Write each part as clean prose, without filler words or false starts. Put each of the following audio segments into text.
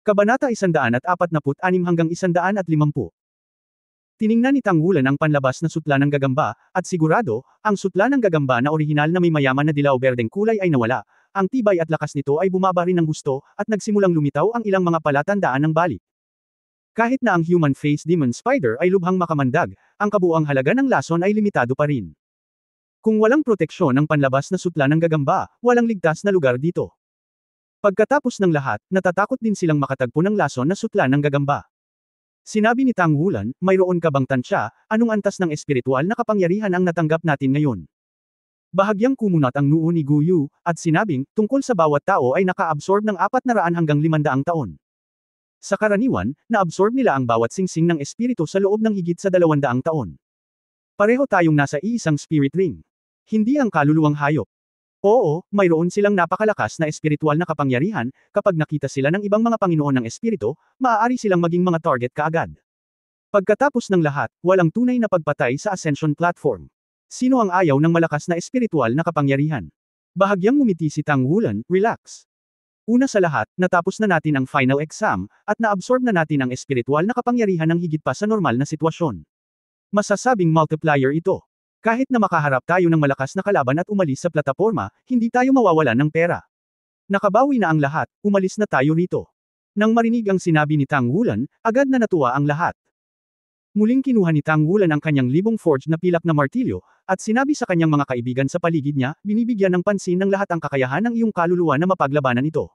Kabanata 146 hanggang 150. Tiningnan ni Tang Wulan ang panlabas na sutla ng gagamba, at sigurado, ang sutla ng gagamba na orihinal na may mayaman na dilaw-berdeng kulay ay nawala. Ang tibay at lakas nito ay bumaba rin ng husto, at nagsimulang lumitaw ang ilang mga palatandaan ng balik. Kahit na ang human face demon spider ay lubhang makamandag, ang kabuuang halaga ng lason ay limitado pa rin. Kung walang proteksyon ng panlabas na sutla ng gagamba, walang ligtas na lugar dito. Pagkatapos ng lahat, natatakot din silang makatagpo ng lason na sutla ng gagamba. Sinabi ni Tang Wulan, mayroon ka bang tansya, anong antas ng espiritual na kapangyarihan ang natanggap natin ngayon? Bahagyang kumunat ang noo ni Gu Yu, at sinabing, tungkol sa bawat tao ay naka-absorb ng 400 hanggang 500 taon. Sa karaniwan, na-absorb nila ang bawat singsing ng espiritu sa loob ng higit sa 200 taon. Pareho tayong nasa iisang spirit ring. Hindi ang kaluluwang hayop. Oo, mayroon silang napakalakas na espiritual na kapangyarihan, kapag nakita sila ng ibang mga panginoon ng espiritu, maaari silang maging mga target kaagad. Pagkatapos ng lahat, walang tunay na pagpatay sa Ascension Platform. Sino ang ayaw ng malakas na espiritual na kapangyarihan? Bahagyang ngumiti si Tang Wulan, relax. Una sa lahat, natapos na natin ang final exam, at na-absorb na natin ang espiritual na kapangyarihan ng higit pa sa normal na sitwasyon. Masasabing multiplier ito. Kahit na makaharap tayo ng malakas na kalaban at umalis sa plataporma, hindi tayo mawawalan ng pera. Nakabawi na ang lahat, umalis na tayo rito. Nang marinig ang sinabi ni Tang Wulan, agad na natuwa ang lahat. Muling kinuha ni Tang Wulan ang kanyang libong forged na pilak na martilyo, at sinabi sa kanyang mga kaibigan sa paligid niya, binibigyan ng pansin ng lahat ang kakayahan ng iyong kaluluwa na mapaglabanan ito.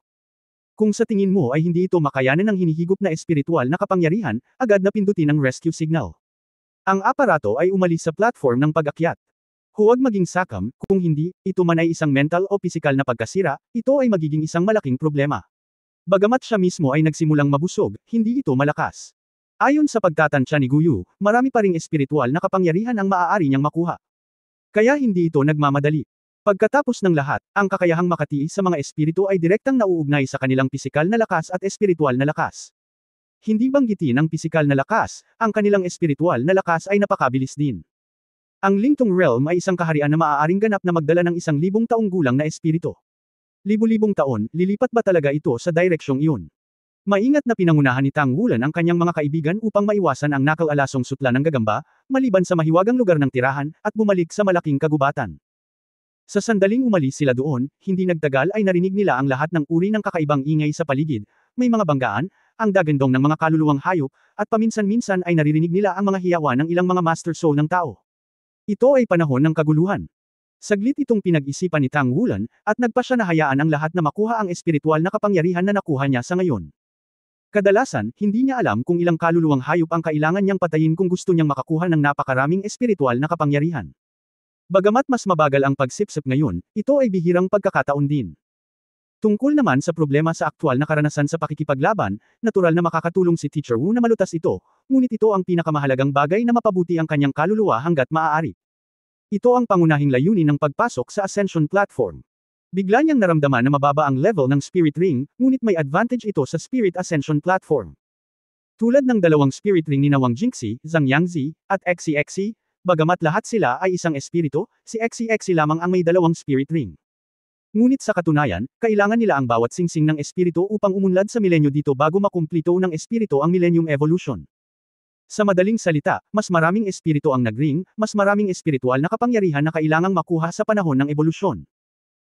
Kung sa tingin mo ay hindi ito makayanan ng hinihigop na espiritual na kapangyarihan, agad na pindutin ang rescue signal. Ang aparato ay umalis sa platform ng pag-akyat. Huwag maging sakam, kung hindi, ito man ay isang mental o pisikal na pagkasira, ito ay magiging isang malaking problema. Bagamat siya mismo ay nagsimulang mabusog, hindi ito malakas. Ayon sa pagtatansya ni Gu Yu, marami pa ring espiritual na kapangyarihan ang maaari niyang makuha. Kaya hindi ito nagmamadali. Pagkatapos ng lahat, ang kakayahang makatiis sa mga espiritu ay direktang nauugnay sa kanilang pisikal na lakas at espiritual na lakas. Hindi banggitin ang pisikal na lakas, ang kanilang espiritual na lakas ay napakabilis din. Ang Lingtong Realm ay isang kaharian na maaaring ganap na magdala ng 1,000 taong gulang na espiritu. Libu-libong taon, lilipat ba talaga ito sa direksyong iyon? Maingat na pinangunahan ni Tang Wulan ang kanyang mga kaibigan upang maiwasan ang nakal-alasong sutla ng gagamba, maliban sa mahiwagang lugar ng tirahan, at bumalik sa malaking kagubatan. Sa sandaling umalis sila doon, hindi nagtagal ay narinig nila ang lahat ng uri ng kakaibang ingay sa paligid, may mga banggaan, ang dagandong ng mga kaluluwang hayop, at paminsan-minsan ay naririnig nila ang mga hiyawan ng ilang mga master soul ng tao. Ito ay panahon ng kaguluhan. Saglit itong pinag-isipan ni Tang Wulan, at nagpa siya na hayaan ang lahat na makuha ang espiritual na kapangyarihan na nakuha niya sa ngayon. Kadalasan, hindi niya alam kung ilang kaluluwang hayop ang kailangan niyang patayin kung gusto niyang makakuha ng napakaraming espiritual na kapangyarihan. Bagamat mas mabagal ang pagsipsip ngayon, ito ay bihirang pagkakataon din. Tungkol naman sa problema sa aktwal na karanasan sa pakikipaglaban, natural na makakatulong si Teacher Wu na malutas ito, ngunit ito ang pinakamahalagang bagay na mapabuti ang kanyang kaluluwa hanggat maaari. Ito ang pangunahing layunin ng pagpasok sa Ascension Platform. Bigla niyang naramdaman na mababa ang level ng Spirit Ring, ngunit may advantage ito sa Spirit Ascension Platform. Tulad ng dalawang Spirit Ring ni Wang Jingxi, Zhang Yangzi, at Xi, bagamat lahat sila ay isang espiritu, si Xi lamang ang may dalawang Spirit Ring. Ngunit sa katunayan, kailangan nila ang bawat singsing ng espiritu upang umunlad sa milenyo dito bago makumplito ng espiritu ang Millennium Evolution. Sa madaling salita, mas maraming espiritu ang nagring, mas maraming espiritual na kapangyarihan na kailangang makuha sa panahon ng ebolusyon.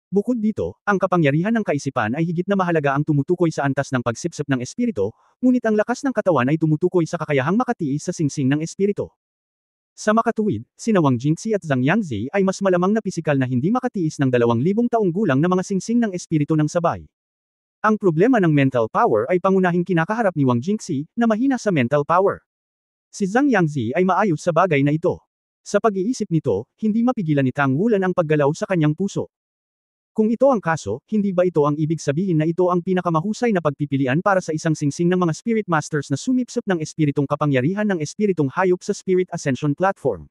Bukod dito, ang kapangyarihan ng kaisipan ay higit na mahalaga ang tumutukoy sa antas ng pagsipsip ng espiritu, ngunit ang lakas ng katawan ay tumutukoy sa kakayahang makatiis sa singsing ng espiritu. Sa makatuwid, sina Wang Jingxi at Zhang Yangzi ay mas malamang na pisikal na hindi makatiis ng 2,000 taong gulang na mga singsing ng espiritu ng sabay. Ang problema ng mental power ay pangunahing kinakaharap ni Wang Jingxi, na mahina sa mental power. Si Zhang Yangzi ay maayos sa bagay na ito. Sa pag-iisip nito, hindi mapigilan ni Tang Wulan ang paggalaw sa kanyang puso. Kung ito ang kaso, hindi ba ito ang ibig sabihin na ito ang pinakamahusay na pagpipilian para sa isang singsing ng mga Spirit Masters na sumipsip ng espiritong kapangyarihan ng espiritong hayop sa Spirit Ascension Platform?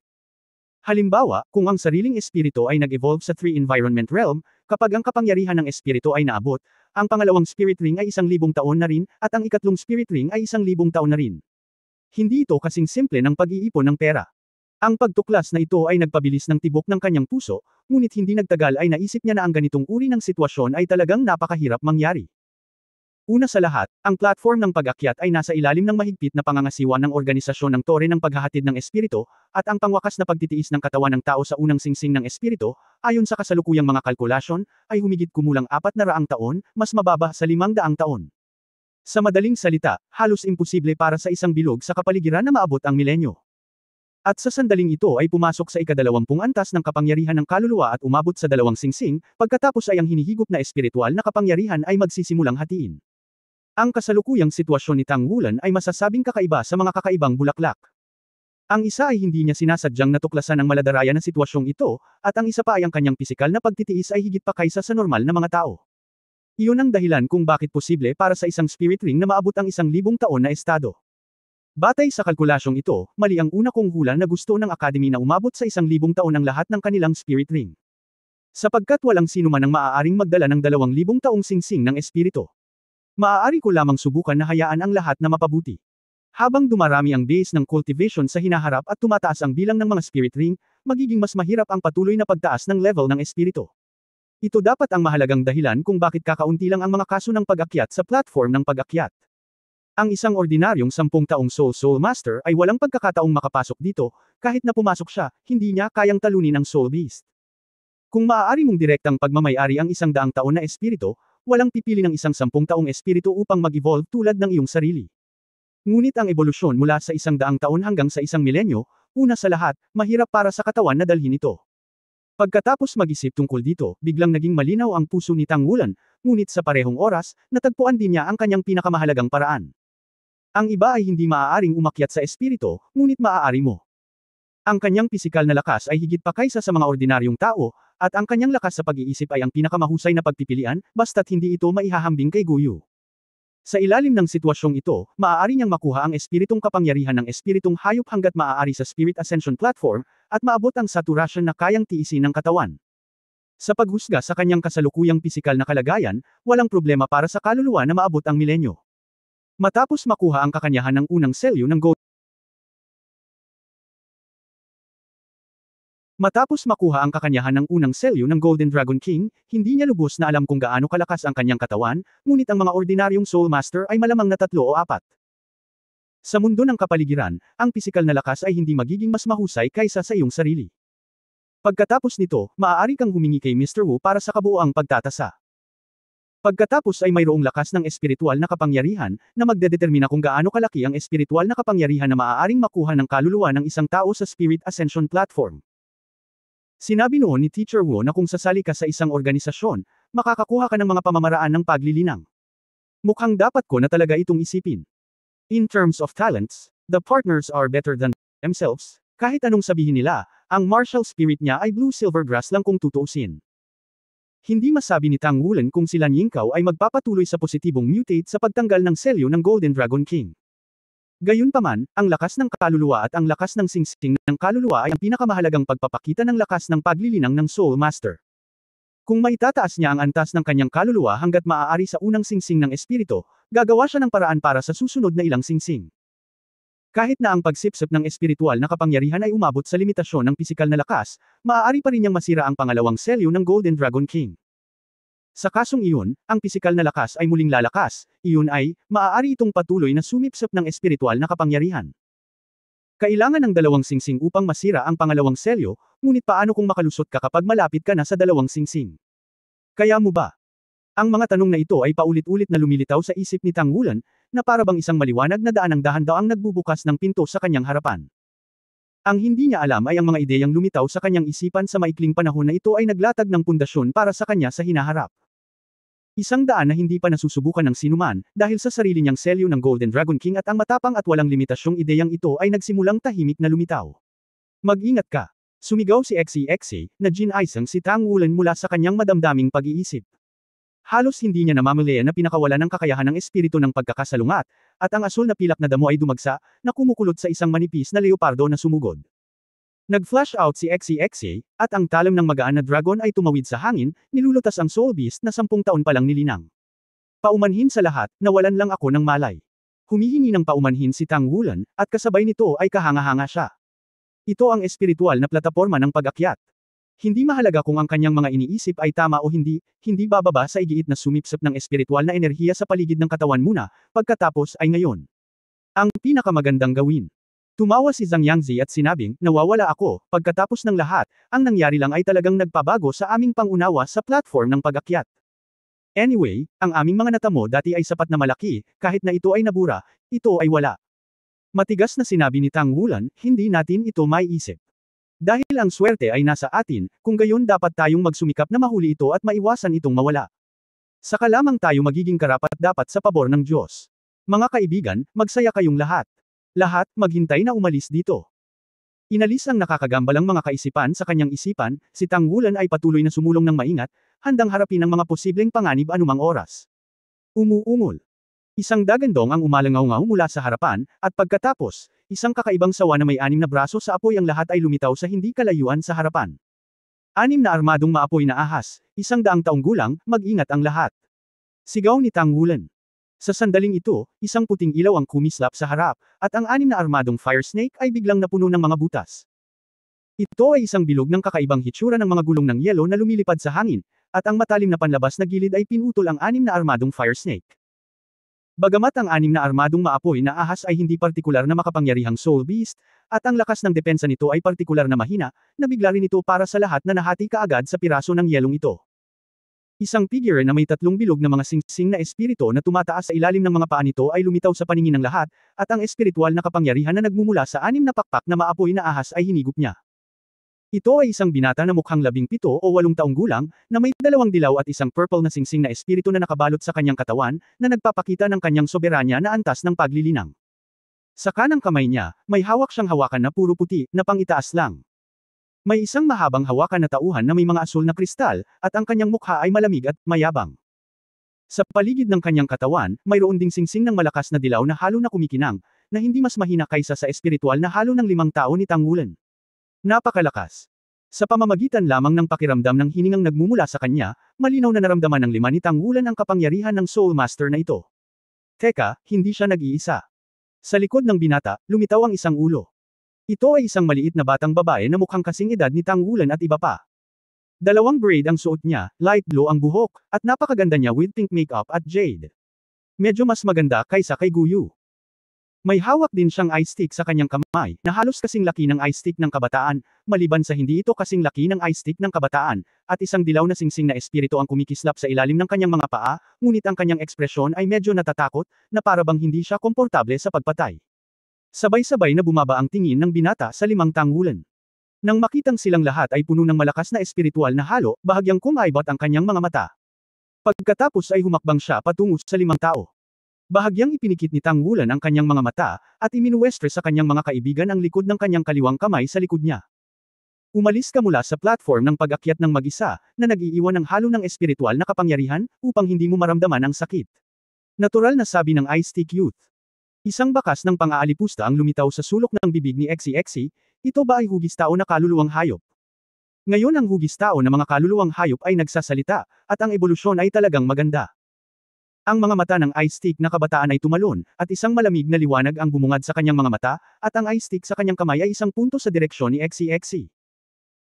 Halimbawa, kung ang sariling espiritu ay nag-evolve sa 3 Environment Realm, kapag ang kapangyarihan ng espiritu ay naabot, ang pangalawang Spirit Ring ay 1,000 taon na rin, at ang ikatlong Spirit Ring ay 1,000 taon na rin. Hindi ito kasing simple ng pag-iipon ng pera. Ang pagtuklas na ito ay nagpabilis ng tibok ng kanyang puso, ngunit hindi nagtagal ay naisip niya na ang ganitong uri ng sitwasyon ay talagang napakahirap mangyari. Una sa lahat, ang platform ng pag-akyat ay nasa ilalim ng mahigpit na pangangasiwa ng organisasyon ng Tore ng paghahatid ng espiritu, at ang pangwakas na pagtitiis ng katawan ng tao sa unang singsing ng espiritu, ayon sa kasalukuyang mga kalkulasyon, ay humigit kumulang 400 taon, mas mababa sa 500 taon. Sa madaling salita, halos imposible para sa isang bilog sa kapaligiran na maabot ang milenyo. At sa sandaling ito ay pumasok sa ika-20 antas ng kapangyarihan ng kaluluwa at umabot sa 2 singsing, pagkatapos ay ang hinihigop na espiritual na kapangyarihan ay magsisimulang hatiin. Ang kasalukuyang sitwasyon ni Tang Wulan ay masasabing kakaiba sa mga kakaibang bulaklak. Ang isa ay hindi niya sinasadyang natuklasan ang maladaraya na sitwasyong ito, at ang isa pa ay ang kanyang pisikal na pagtitiis ay higit pa kaysa sa normal na mga tao. Iyon ang dahilan kung bakit posible para sa isang spirit ring na maabot ang 1,000 taon na estado. Batay sa kalkulasyong ito, mali ang una kong hula na gusto ng Academy na umabot sa 1,000 taon ang lahat ng kanilang spirit ring. Sapagkat walang sino man ang maaaring magdala ng 2,000 taong singsing ng espiritu. Maaari ko lamang subukan na hayaan ang lahat na mapabuti. Habang dumarami ang base ng cultivation sa hinaharap at tumataas ang bilang ng mga spirit ring, magiging mas mahirap ang patuloy na pagtaas ng level ng espiritu. Ito dapat ang mahalagang dahilan kung bakit kakaunti lang ang mga kaso ng pag-akyat sa platform ng pag-akyat. Ang isang ordinaryong 10 taong Soul Master ay walang pagkakataong makapasok dito, kahit na pumasok siya, hindi niya kayang talunin ang Soul Beast. Kung maaari mong direktang pagmamayari ang 100 taon na espiritu, walang pipili ng isang 10 taong espiritu upang mag-evolve tulad ng iyong sarili. Ngunit ang ebolusyon mula sa 100 taon hanggang sa 1 milenyo, una sa lahat, mahirap para sa katawan na dalhin ito. Pagkatapos mag-isip tungkol dito, biglang naging malinaw ang puso ni Tang Wulan, ngunit sa parehong oras, natagpuan din niya ang kanyang pinakamahalagang paraan. Ang iba ay hindi maaaring umakyat sa espiritu, ngunit maaari mo. Ang kanyang pisikal na lakas ay higit pa kaysa sa mga ordinaryong tao, at ang kanyang lakas sa pag-iisip ay ang pinakamahusay na pagpipilian, basta't hindi ito maihahambing kay Guyu. Sa ilalim ng sitwasyong ito, maaari niyang makuha ang espiritong kapangyarihan ng espiritong hayop hanggat maaari sa Spirit Ascension Platform, at maabot ang saturation na kayang tiisin ng katawan. Sa paghusga sa kanyang kasalukuyang pisikal na kalagayan, walang problema para sa kaluluwa na maabot ang milenyo. Matapos makuha ang kakanyahan ng unang selyo ng Gold Matapos makuha ang kakanyahan ng unang selyo ng Golden Dragon King, hindi niya lubos na alam kung gaano kalakas ang kanyang katawan, ngunit ang mga ordinaryong Soul Master ay malamang na 3 o 4. Sa mundo ng kapaligiran, ang pisikal na lakas ay hindi magiging mas mahusay kaysa sa iyong sarili. Pagkatapos nito, maaari kang humingi kay Mr. Wu para sa kabuoang pagtatasa. Pagkatapos ay mayroong lakas ng espiritual na kapangyarihan, na magdedetermina kung gaano kalaki ang espiritual na kapangyarihan na maaaring makuha ng kaluluwa ng isang tao sa Spirit Ascension Platform. Sinabi noon ni Teacher Wu na kung sasali ka sa isang organisasyon, makakakuha ka ng mga pamamaraan ng paglilinang. Mukhang dapat ko na talaga itong isipin. In terms of talents, the partners are better than themselves. Kahit anong sabihin nila, ang martial spirit niya ay blue-silver grass lang kung tutuusin. Hindi masabi ni Tang Wulan kung si Lan Yingqiao ay magpapatuloy sa positibong mutate sa pagtanggal ng selyo ng Golden Dragon King. Gayunpaman, ang lakas ng kaluluwa at ang lakas ng singsing ng kaluluwa ay ang pinakamahalagang pagpapakita ng lakas ng paglilinang ng Soul Master. Kung maitataas niya ang antas ng kanyang kaluluwa hanggat maaari sa unang singsing ng espiritu, gagawa siya ng paraan para sa susunod na ilang singsing. Kahit na ang pagsipsip ng espiritual na kapangyarihan ay umabot sa limitasyon ng pisikal na lakas, maaari pa rin niyang masira ang pangalawang selyo ng Golden Dragon King. Sa kasong iyon, ang pisikal na lakas ay muling lalakas, iyon ay, maaari itong patuloy na sumipsip ng espiritual na kapangyarihan. Kailangan ng 2 singsing upang masira ang pangalawang selyo, ngunit paano kung makalusot ka kapag malapit ka na sa 2 singsing? Kaya mo ba? Ang mga tanong na ito ay paulit-ulit na lumilitaw sa isip ni Tang Wulan, na para bang isang maliwanag na daanang dahan-daang nagbubukas ng pinto sa kanyang harapan. Ang hindi niya alam ay ang mga ideyang lumitaw sa kanyang isipan sa maikling panahon na ito ay naglatag ng pundasyon para sa kanya sa hinaharap. Isang daan na hindi pa nasusubukan ng sinuman, dahil sa sarili niyang selyo ng Golden Dragon King at ang matapang at walang limitasyong ideyang ito ay nagsimulang tahimik na lumitaw. Mag-ingat ka! Sumigaw si XEXA, na ginaisang si Tang Wulan mula sa kanyang madamdaming pag-iisip. Halos hindi niya namamalayan na pinakawalan ng kakayahan ng espiritu ng pagkakasalungat, at ang asul na pilak na damo ay dumagsa, na kumukulot sa isang manipis na leopardo na sumugod. Nag-flash out si XEXA, at ang talam ng magaan na dragon ay tumawid sa hangin, nilulutas ang Soul Beast na 10 taon pa lang nilinang. Paumanhin sa lahat, nawalan lang ako ng malay. Humihingi ng paumanhin si Tang Wulan, at kasabay nito ay kahanga-hanga siya. Ito ang espiritual na plataporma ng pag-akyat. Hindi mahalaga kung ang kanyang mga iniisip ay tama o hindi, hindi bababa sa igiit na sumipsip ng espiritual na enerhiya sa paligid ng katawan muna, pagkatapos ay ngayon. Ang pinakamagandang gawin. Tumawa si Zhang Yangzi at sinabing, nawawala ako, pagkatapos ng lahat, ang nangyari lang ay talagang nagpabago sa aming pangunawa sa platform ng pag-akyat. Anyway, ang aming mga natamo dati ay sapat na malaki, kahit na ito ay nabura, ito ay wala. Matigas na sinabi ni Tang Wulan, hindi natin ito maiisip. Dahil ang swerte ay nasa atin, kung gayon dapat tayong magsumikap na mahuli ito at maiwasan itong mawala. Saka lamang tayo magiging karapat-dapat sa pabor ng Diyos. Mga kaibigan, magsaya kayong lahat. Lahat, maghintay na umalis dito. Inalis ang nakakagambalang mga kaisipan sa kanyang isipan, si Tang Wulan ay patuloy na sumulong ng maingat, handang harapin ang mga posibleng panganib anumang oras. Umuungol. Isang dagandong ang umalangaw-ngaw mula sa harapan, at pagkatapos, isang kakaibang sawa na may 6 na braso sa apoy ang lahat ay lumitaw sa hindi kalayuan sa harapan. 6 na armadong maapoy na ahas, 100 taong gulang, mag-ingat ang lahat. Sigaw ni Tang Wulan. Sa sandaling ito, isang puting ilaw ang kumislap sa harap, at ang 6 na armadong fire snake ay biglang napuno ng mga butas. Ito ay isang bilog ng kakaibang hitsura ng mga gulong ng yelo na lumilipad sa hangin, at ang matalim na panlabas na gilid ay pinutol ang 6 na armadong fire snake. Bagamat ang 6 na armadong maapoy na ahas ay hindi partikular na makapangyarihang soul beast, at ang lakas ng depensa nito ay partikular na mahina, nabigla rin ito para sa lahat na nahati kaagad sa piraso ng yelong ito. Isang figure na may 3 bilog na mga singsing na espiritu na tumataas sa ilalim ng mga paa nito ay lumitaw sa paningin ng lahat, at ang espiritual na kapangyarihan na nagmumula sa 6 na pakpak na maapoy na ahas ay hinigup niya. Ito ay isang binata na mukhang 17 o 8 taong gulang, na may 2 dilaw at isang purple na singsing na espiritu na nakabalot sa kanyang katawan, na nagpapakita ng kanyang soberanya na antas ng paglilinang. Sa kanang kamay niya, may hawak siyang hawakan na puro puti, na pangitaas lang. May isang mahabang hawakan na tauhan na may mga asul na kristal, at ang kanyang mukha ay malamig at mayabang. Sa paligid ng kanyang katawan, mayroon ding singsing ng malakas na dilaw na halo na kumikinang, na hindi mas mahina kaysa sa espiritual na halo ng 5 tao ni Tang Wulan. Napakalakas. Sa pamamagitan lamang ng pakiramdam ng hiningang nagmumula sa kanya, malinaw na naramdaman ng 5 ni Tang Wulan ang kapangyarihan ng Soul Master na ito. Teka, hindi siya nag-iisa. Sa likod ng binata, lumitaw ang isang ulo. Ito ay isang maliit na batang babae na mukhang kasing edad ni Tang Wulan at iba pa. 2 braid ang suot niya, light blue ang buhok, at napakaganda niya with pink makeup at jade. Medyo mas maganda kaysa kay Guyu. May hawak din siyang ice stick sa kanyang kamay, na halos kasing laki ng ice stick ng kabataan, maliban sa hindi ito kasing laki ng ice stick ng kabataan, at isang dilaw na singsing na espiritu ang kumikislap sa ilalim ng kanyang mga paa, ngunit ang kanyang ekspresyon ay medyo natatakot, na para bang hindi siya komportable sa pagpatay. Sabay-sabay na bumaba ang tingin ng binata sa 5 Tang Wulan. Nang makitang silang lahat ay puno ng malakas na espiritual na halo, bahagyang kumaibot ang kanyang mga mata. Pagkatapos ay humakbang siya patungo sa 5 tao. Bahagyang ipinikit ni Tang Wulan ang kanyang mga mata, at iminuwestre sa kanyang mga kaibigan ang likod ng kanyang kaliwang kamay sa likod niya. Umalis ka mula sa platform ng pag-akyat ng mag-isa, na nag-iiwan ng halo ng espiritual na kapangyarihan, upang hindi mo maramdaman ang sakit. Natural na sabi ng Ice Stick Youth. Isang bakas ng pang-aalipusta ang lumitaw sa sulok ng bibig ni Exi, ito ba ay hugis tao na kaluluwang hayop? Ngayon ang hugis tao na mga kaluluwang hayop ay nagsasalita, at ang ebolusyon ay talagang maganda. Ang mga mata ng ice stick na kabataan ay tumalon, at isang malamig na liwanag ang bumungad sa kanyang mga mata, at ang ice stick sa kanyang kamay ay isang punto sa direksyon ni Exi.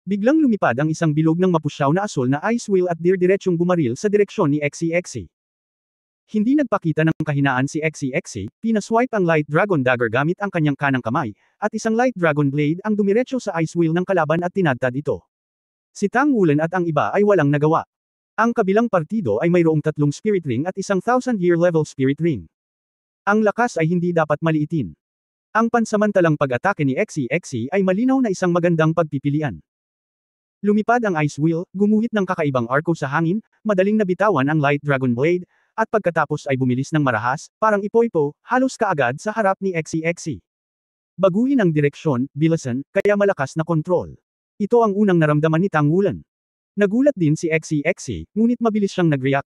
Biglang lumipad ang isang bilog ng mapusyaw na asul na ice wheel at diretsyong bumaril sa direksyon ni Exi. Hindi nagpakita ng kahinaan si Exi, pinaswipe ang light dragon dagger gamit ang kanyang kanang kamay, at isang light dragon blade ang dumiretso sa ice wheel ng kalaban at tinadtad ito. Si Tang Wulan at ang iba ay walang nagawa. Ang kabilang partido ay mayroong 3 spirit ring at isang 1,000-year level spirit ring. Ang lakas ay hindi dapat maliitin. Ang pansamantalang pag-atake ni Exi ay malinaw na isang magandang pagpipilian. Lumipad ang ice wheel, gumuhit ng kakaibang arko sa hangin, madaling nabitawan ang light dragon blade, at pagkatapos ay bumilis ng marahas, parang ipoipo, halos kaagad sa harap ni Exi. Baguhin ang direksyon, bilisan, kaya malakas na kontrol. Ito ang unang naramdaman ni Tang Wulan. Nagulat din si Exi, ngunit mabilis siyang nag-react.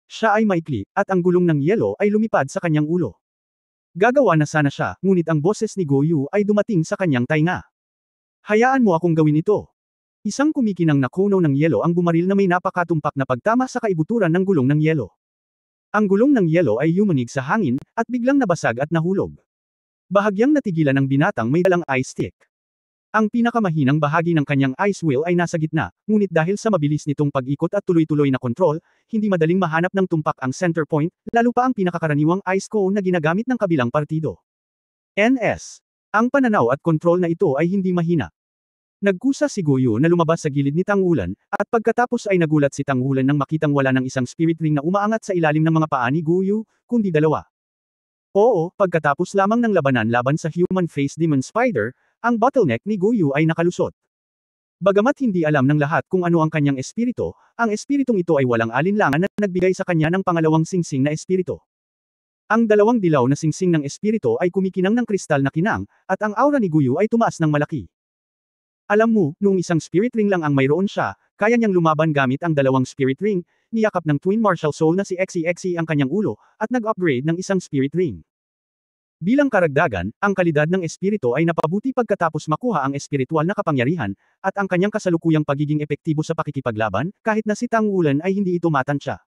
Siya ay maikli, at ang gulong ng yelo ay lumipad sa kanyang ulo. Gagawa na sana siya, ngunit ang boses ni Goyu ay dumating sa kanyang tainga. Hayaan mo akong gawin ito. Isang kumikinang na kuno ng yelo ang bumaril na may napakatumpak na pagtama sa kaibuturan ng gulong ng yelo. Ang gulong ng yelo ay yumanig sa hangin, at biglang nabasag at nahulog. Bahagyang natigilan ng binatang may dalang ice stick. Ang pinakamahinang bahagi ng kanyang ice wheel ay nasa gitna, ngunit dahil sa mabilis nitong pag-ikot at tuloy-tuloy na kontrol, hindi madaling mahanap ng tumpak ang center point, lalo pa ang pinakakaraniwang ice cone na ginagamit ng kabilang partido. NS. Ang pananaw at kontrol na ito ay hindi mahina. Nagkusa si Guyu na lumabas sa gilid ni Tangulan, at pagkatapos ay nagulat si Tangulan nang makitang wala ng isang spirit ring na umaangat sa ilalim ng mga paa ni Guyu, kundi dalawa. Oo, pagkatapos lamang ng labanan laban sa Human Face Demon Spider, ang bottleneck ni Guyu ay nakalusot. Bagamat hindi alam ng lahat kung ano ang kanyang espiritu, ang espiritong ito ay walang alinlangan na nagbigay sa kanya ng pangalawang singsing na espiritu. Ang dalawang dilaw na singsing ng espiritu ay kumikinang ng kristal na kinang, at ang aura ni Guyu ay tumaas ng malaki. Alam mo, noong isang spirit ring lang ang mayroon siya, kaya niyang lumaban gamit ang dalawang spirit ring, niyakap ng Twin Martial Soul na si XEXE ang kanyang ulo, at nag-upgrade ng isang spirit ring. Bilang karagdagan, ang kalidad ng espiritu ay napabuti pagkatapos makuha ang espiritual na kapangyarihan, at ang kanyang kasalukuyang pagiging epektibo sa pakikipaglaban, kahit na si Tangulan ay hindi ito matansya.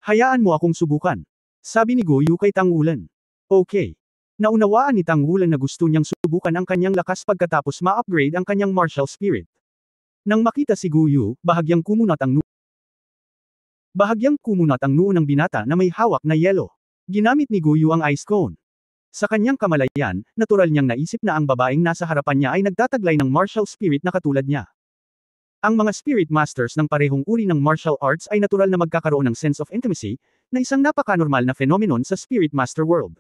Hayaan mo akong subukan. Sabi ni Guyu kay Tangulan. Okay. Naunawaan ni Tangulan na gusto niyang subukan ang kanyang lakas pagkatapos ma-upgrade ang kanyang martial spirit. Nang makita si Guyu, bahagyang kumunat ang noo ng binata na may hawak na yelo. Ginamit ni Guyu ang ice cone. Sa kanyang kamalayan, natural niyang naisip na ang babaeng nasa harapan niya ay nagtataglay ng martial spirit na katulad niya. Ang mga spirit masters ng parehong uri ng martial arts ay natural na magkakaroon ng sense of intimacy, na isang napakanormal na phenomenon sa spirit master world.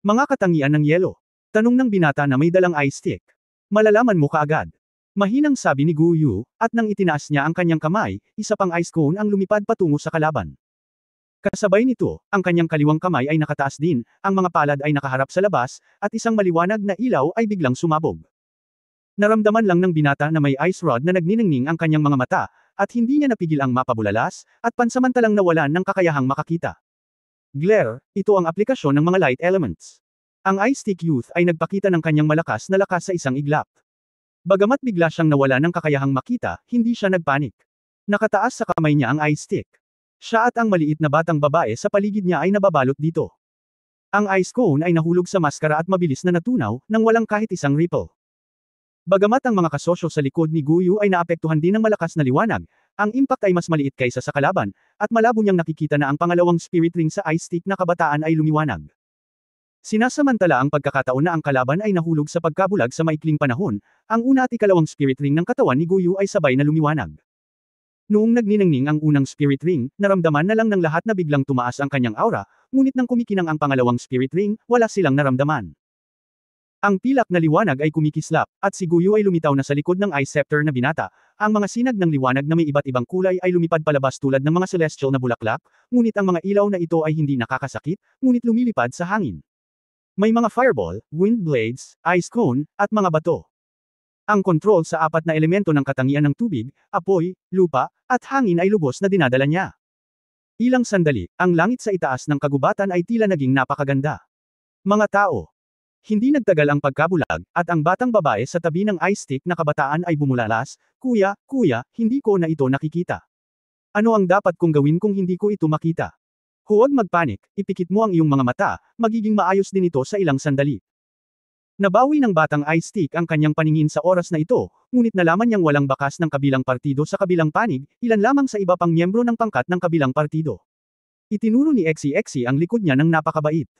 Mga katangian ng yelo. Tanong ng binata na may dalang ice stick. Malalaman mo kaagad. Mahinang sabi ni Guyu, at nang itinaas niya ang kanyang kamay, isa pang ice cone ang lumipad patungo sa kalaban. Kasabay nito, ang kanyang kaliwang kamay ay nakataas din, ang mga palad ay nakaharap sa labas, at isang maliwanag na ilaw ay biglang sumabog. Naramdaman lang ng binata na may ice rod na nagniningning ang kanyang mga mata, at hindi niya napigil ang mapabulalas, at pansamantalang nawalan ng kakayahang makakita. Glare, ito ang aplikasyon ng mga light elements. Ang Ice Stick Youth ay nagpakita ng kanyang malakas na lakas sa isang iglap. Bagamat bigla siyang nawala ng kakayahang makita, hindi siya nagpanik. Nakataas sa kamay niya ang ice stick. Siya at ang maliit na batang babae sa paligid niya ay nababalot dito. Ang ice cone ay nahulog sa maskara at mabilis na natunaw, nang walang kahit isang ripple. Bagamat ang mga kasosyo sa likod ni Guyu ay naapektuhan din ng malakas na liwanag, ang impact ay mas maliit kaysa sa kalaban, at malabo niyang nakikita na ang pangalawang spirit ring sa ice stick na kabataan ay lumiwanag. Sinasamantala ang pagkakataon na ang kalaban ay nahulog sa pagkabulag sa maikling panahon, ang una at ikalawang spirit ring ng katawan ni Guyu ay sabay na lumiwanag. Noong nagniningning ang unang spirit ring, naramdaman na lang ng lahat na biglang tumaas ang kanyang aura, ngunit nang kumikinang ang pangalawang spirit ring, wala silang naramdaman. Ang pilak na liwanag ay kumikislap, at si Guyu ay lumitaw na sa likod ng ice scepter na binata. Ang mga sinag ng liwanag na may iba't ibang kulay ay lumipad palabas tulad ng mga celestial na bulaklak, ngunit ang mga ilaw na ito ay hindi nakakasakit, ngunit lumilipad sa hangin. May mga fireball, wind blades, ice cone, at mga bato. Ang kontrol sa apat na elemento ng katangian ng tubig, apoy, lupa, at hangin ay lubos na dinadala niya. Ilang sandali, ang langit sa itaas ng kagubatan ay tila naging napakaganda. Mga tao. Hindi nagtagal ang pagkabulag, at ang batang babae sa tabi ng ice stick na kabataan ay bumulalas, kuya, hindi ko na ito nakikita. Ano ang dapat kong gawin kung hindi ko ito makita? Huwag magpanik, ipikit mo ang iyong mga mata, magiging maayos din ito sa ilang sandali. Nabawi ng batang ice stick ang kanyang paningin sa oras na ito, ngunit nalaman niyang walang bakas ng kabilang partido sa kabilang panig, ilan lamang sa iba pang miyembro ng pangkat ng kabilang partido. Itinuro ni XEXE ang likod niya ng napakabait.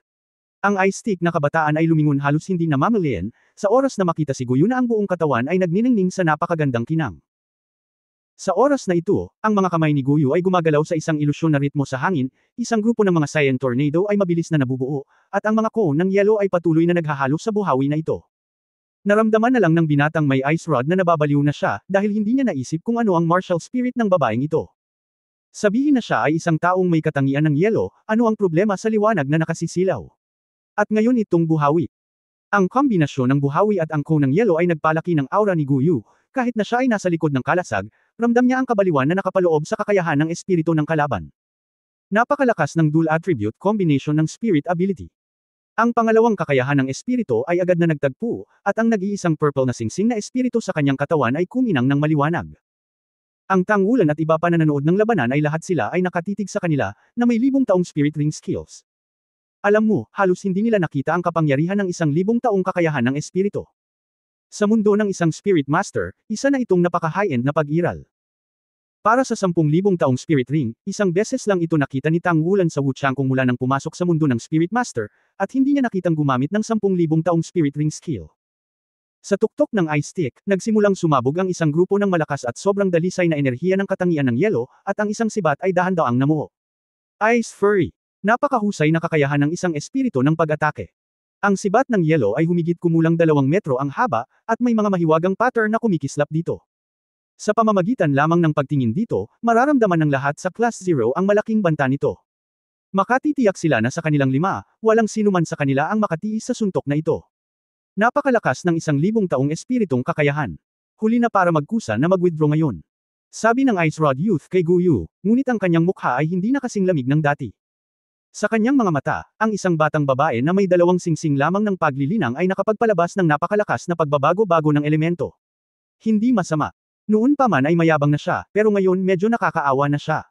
Ang ice stick na kabataan ay lumingon halos hindi namamalayan, sa oras na makita si Guyu na ang buong katawan ay nagniningning sa napakagandang kinang. Sa oras na ito, ang mga kamay ni Guyu ay gumagalaw sa isang ilusyon na ritmo sa hangin, isang grupo ng mga cyan tornado ay mabilis na nabubuo, at ang mga cone ng yelo ay patuloy na naghahalo sa buhawi na ito. Naramdaman na lang ng binatang may ice rod na nababaliw na siya, dahil hindi niya naisip kung ano ang martial spirit ng babaeng ito. Sabihin na siya ay isang taong may katangian ng yelo, ano ang problema sa liwanag na nakasisilaw. At ngayon itong buhawi. Ang kombinasyon ng buhawi at ang cone ng yelo ay nagpalaki ng aura ni Guyu, kahit na siya ay nasa likod ng kalasag, ramdam niya ang kabaliwan na nakapaloob sa kakayahan ng espiritu ng kalaban. Napakalakas ng dual attribute combination ng spirit ability. Ang pangalawang kakayahan ng espiritu ay agad na nagtagpo, at ang nag-iisang purple na singsing na espiritu sa kanyang katawan ay kuminang ng maliwanag. Ang Tangulan at iba pa na nanood ng labanan ay lahat sila ay nakatitig sa kanila, na may 1,000 taong spirit ring skills. Alam mo, halos hindi nila nakita ang kapangyarihan ng 1,000 taong kakayahan ng espiritu. Sa mundo ng isang Spirit Master, isa na itong napaka-high-end na pag-iral. Para sa 10,000 taong Spirit Ring, isang beses lang ito nakita ni Tang Wulan sa Wuchangkong mula nang pumasok sa mundo ng Spirit Master, at hindi niya nakitang gumamit ng 10,000 taong Spirit Ring skill. Sa tuktok ng Ice Stick, nagsimulang sumabog ang isang grupo ng malakas at sobrang dalisay na enerhiya ng katangian ng yelo, at ang isang sibat ay dahan-daang namuo. Ice Fury. Napakahusay na kakayahan ng isang espiritu ng pag-atake. Ang sibat ng yelo ay humigit kumulang 2 metro ang haba, at may mga mahiwagang pattern na kumikislap dito. Sa pamamagitan lamang ng pagtingin dito, mararamdaman ng lahat sa Class 0 ang malaking banta nito. Makatitiyak sila na sa kanilang 5, walang sinuman sa kanila ang makatiis sa suntok na ito. Napakalakas ng 1,000 taong espiritong kakayahan. Huli na para magkusa na mag-withdraw ngayon. Sabi ng Ice Rod Youth kay Guyu, ngunit ang kanyang mukha ay hindi na kasing lamig ng dati. Sa kanyang mga mata, ang isang batang babae na may 2 singsing lamang ng paglilinang ay nakapagpalabas ng napakalakas na pagbabago-bago ng elemento. Hindi masama. Noon pa man ay mayabang na siya, pero ngayon medyo nakakaawa na siya.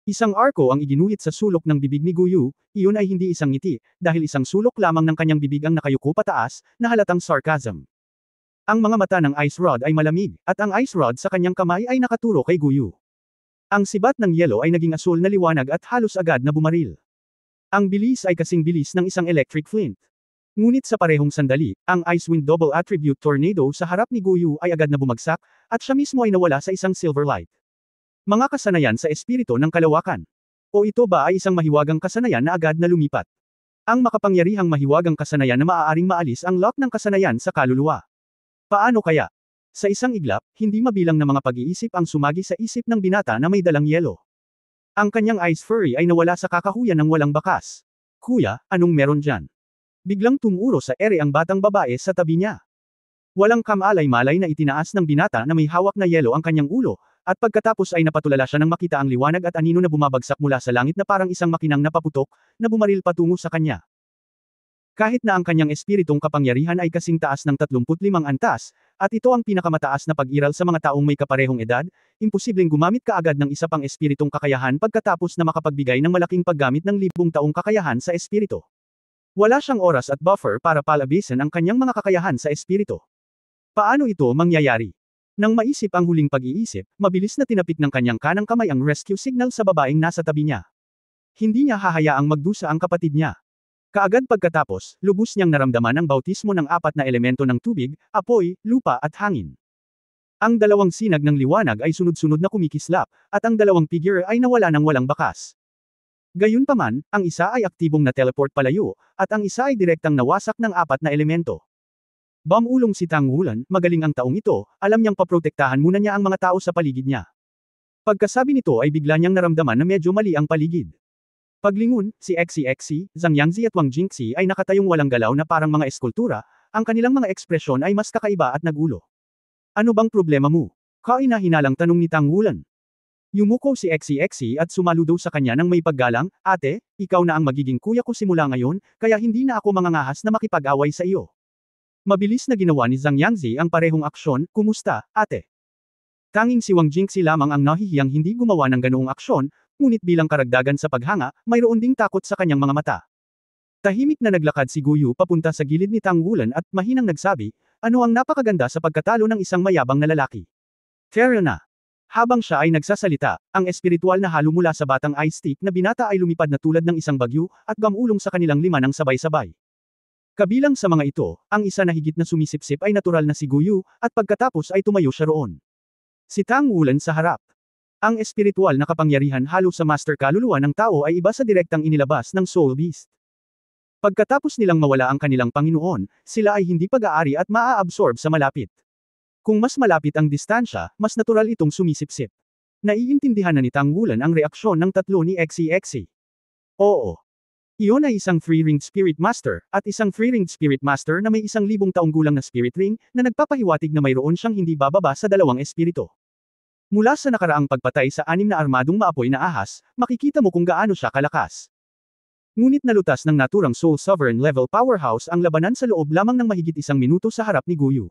Isang arko ang iginuhit sa sulok ng bibig ni Guyu, iyon ay hindi isang ngiti, dahil isang sulok lamang ng kanyang bibig ang nakayuko pataas, na halatang sarcasm. Ang mga mata ng Ice Rod ay malamig, at ang Ice Rod sa kanyang kamay ay nakaturo kay Guyu. Ang sibat ng yelo ay naging asul na liwanag at halos agad na bumaril. Ang bilis ay kasing bilis ng isang electric flint. Ngunit sa parehong sandali, ang Ice Wind Double Attribute Tornado sa harap ni Guyu ay agad na bumagsak, at siya mismo ay nawala sa isang silver light. Mga kasanayan sa espiritu ng kalawakan. O ito ba ay isang mahiwagang kasanayan na agad na lumipat? Ang makapangyarihang mahiwagang kasanayan na maaaring maalis ang lock ng kasanayan sa kaluluwa. Paano kaya? Sa isang iglap, hindi mabilang na mga pag-iisip ang sumagi sa isip ng binata na may dalang yelo. Ang kanyang Ice Fury ay nawala sa kakahuyan ng walang bakas. Kuya, anong meron dyan? Biglang tumuro sa ere ang batang babae sa tabi niya. Walang kamalay-malay na itinaas ng binata na may hawak na yelo ang kanyang ulo, at pagkatapos ay napatulala siya nang makita ang liwanag at anino na bumabagsak mula sa langit na parang isang makinang napaputok, na bumaril patungo sa kanya. Kahit na ang kanyang espiritong kapangyarihan ay kasing taas ng 35 antas, at ito ang pinakamataas na pag-iral sa mga taong may kaparehong edad, imposibleng gumamit kaagad ng isa pang espiritong kakayahan pagkatapos na makapagbigay ng malaking paggamit ng 1,000 taong kakayahan sa espiritu. Wala siyang oras at buffer para palabasin ang kanyang mga kakayahan sa espiritu. Paano ito mangyayari? Nang maisip ang huling pag-iisip, mabilis na tinapik ng kanyang kanang kamay ang rescue signal sa babaeng nasa tabi niya. Hindi niya hahayaang magdusa ang kapatid niya. Kaagad pagkatapos, lubos niyang naramdaman ang bautismo ng 4 na elemento ng tubig, apoy, lupa at hangin. Ang 2 sinag ng liwanag ay sunod-sunod na kumikislap, at ang 2 figure ay nawala ng walang bakas. Gayunpaman, ang isa ay aktibong na teleport palayo, at ang isa ay direktang nawasak ng 4 na elemento. Bamulong si Tang Wulan, magaling ang taong ito, alam niyang paprotektahan muna niya ang mga tao sa paligid niya. Pagkasabi nito ay bigla niyang naramdaman na medyo mali ang paligid. Paglingon, si Xi, Zhang Yangzi at Wang Jingxi ay nakatayong walang galaw na parang mga eskultura, ang kanilang mga ekspresyon ay mas kakaiba at nagulo. Ano bang problema mo? Kaina-hinalang tanong ni Tang Wulan. Yumuko si Xi at sumaludo sa kanya ng may paggalang, ate, ikaw na ang magiging kuya ko simula ngayon, kaya hindi na ako mangangahas na makipag-away sa iyo. Mabilis na ginawa ni Zhang Yangzi ang parehong aksyon, kumusta, ate? Tanging si Wang Jingxi lamang ang nahihiyang hindi gumawa ng ganoong aksyon, ngunit bilang karagdagan sa paghanga, mayroon ding takot sa kanyang mga mata. Tahimik na naglakad si Guyu papunta sa gilid ni Tang Wulan at mahinang nagsabi, ano ang napakaganda sa pagkatalo ng isang mayabang na lalaki. Tara na. Habang siya ay nagsasalita, ang espiritual na halo mula sa batang Ice Stick na binata ay lumipad na tulad ng isang bagyo, at gamulong sa kanilang 5 ng sabay-sabay. Kabilang sa mga ito, ang isa na higit na sumisipsip ay natural na si Guyu, at pagkatapos ay tumayo siya roon. Si Tang Wulan sa harap. Ang espiritual na kapangyarihan halo sa master kaluluwa ng tao ay iba sa direktang inilabas ng Soul Beast. Pagkatapos nilang mawala ang kanilang Panginoon, sila ay hindi pag-aari at maa-absorb sa malapit. Kung mas malapit ang distansya, mas natural itong sumisipsip. Naiintindihan na ni Tang Wulan ang reaksyon ng tatlo ni Xi. Oo. Iyon ay isang 3-ringed Spirit Master, at isang 3-ringed Spirit Master na may 1,000 taong gulang na Spirit Ring, na nagpapahiwatig na mayroon siyang hindi bababa sa 2 espiritu. Mula sa nakaraang pagpatay sa 6 na armadong maapoy na ahas, makikita mo kung gaano siya kalakas. Ngunit nalutas ng naturang Soul Sovereign level powerhouse ang labanan sa loob lamang ng mahigit 1 minuto sa harap ni Guyu.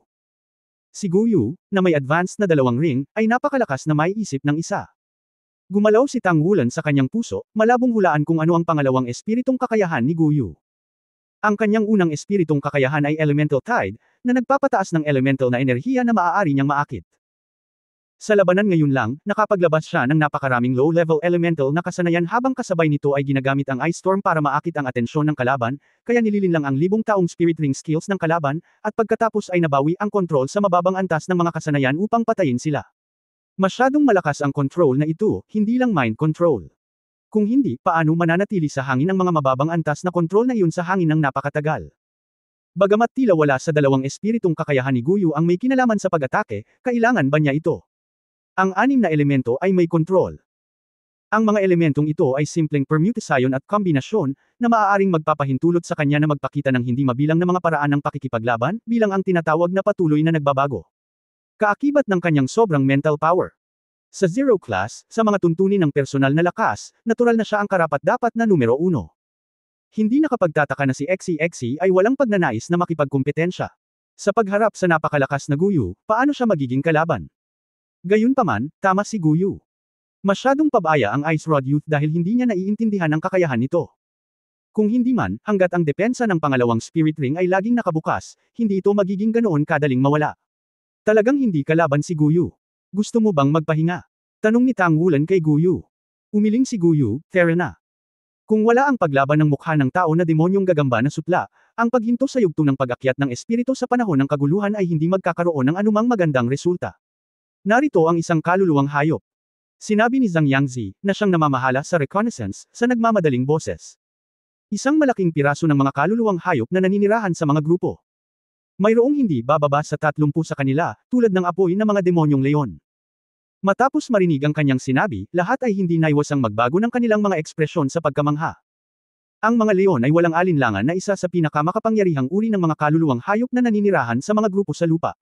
Si Guyu, na may advanced na 2 ring, ay napakalakas na maiisip ng isa. Gumalaw si Tang Wulan sa kanyang puso, malabong hulaan kung ano ang pangalawang espiritong kakayahan ni Guyu. Ang kanyang unang espiritong kakayahan ay Elemental Tide, na nagpapataas ng elemental na enerhiya na maaari niyang maakit. Sa labanan ngayon lang, nakapaglabas siya ng napakaraming low-level elemental na kasanayan habang kasabay nito ay ginagamit ang Ice Storm para maakit ang atensyon ng kalaban, kaya nililinlang ang libong taong Spirit Ring skills ng kalaban, at pagkatapos ay nabawi ang kontrol sa mababang antas ng mga kasanayan upang patayin sila. Masyadong malakas ang control na ito, hindi lang mind control. Kung hindi, paano mananatili sa hangin ang mga mababang antas na kontrol na iyon sa hangin ng napakatagal? Bagamat tila wala sa dalawang espiritong kakayahan ni Guyu ang may kinalaman sa pag-atake, kailangan ba niya ito? Ang anim na elemento ay may kontrol. Ang mga elementong ito ay simpleng permutation at kombinasyon, na maaaring magpapahintulot sa kanya na magpakita ng hindi mabilang na mga paraan ng pakikipaglaban, bilang ang tinatawag na patuloy na nagbabago. Kaakibat ng kanyang sobrang mental power. Sa Zero Class, sa mga tuntunin ng personal na lakas, natural na siya ang karapat-dapat na numero 1. Hindi nakapagtataka na si XCXC ay walang pagnanais na makipagkumpetensya. Sa pagharap sa napakalakas na Guyu, paano siya magiging kalaban? Gayunpaman, tama si Guyu. Masyadong pabaya ang Ice Rod Youth dahil hindi niya naiintindihan ang kakayahan nito. Kung hindi man, hanggat ang depensa ng pangalawang Spirit Ring ay laging nakabukas, hindi ito magiging ganoon kadaling mawala. Talagang hindi kalaban si Guyu. Gusto mo bang magpahinga? Tanong ni Tang Wulan kay Guyu. Umiling si Guyu, tara na. Kung wala ang paglaban ng mukha ng tao na demonyong gagamba na sutla, ang paghinto sa yugto ng pag-akyat ng espiritu sa panahon ng kaguluhan ay hindi magkakaroon ng anumang magandang resulta. Narito ang isang kaluluwang hayop. Sinabi ni Zhang Yangzi, na siyang namamahala sa reconnaissance, sa nagmamadaling boses. Isang malaking piraso ng mga kaluluwang hayop na naninirahan sa mga grupo. Mayroong hindi bababa sa 30 sa kanila, tulad ng apoy na mga demonyong leon. Matapos marinig ang kanyang sinabi, lahat ay hindi naiwasang magbago ng kanilang mga ekspresyon sa pagkamangha. Ang mga leon ay walang alinlangan na isa sa pinakamakapangyarihang uri ng mga kaluluwang hayop na naninirahan sa mga grupo sa lupa.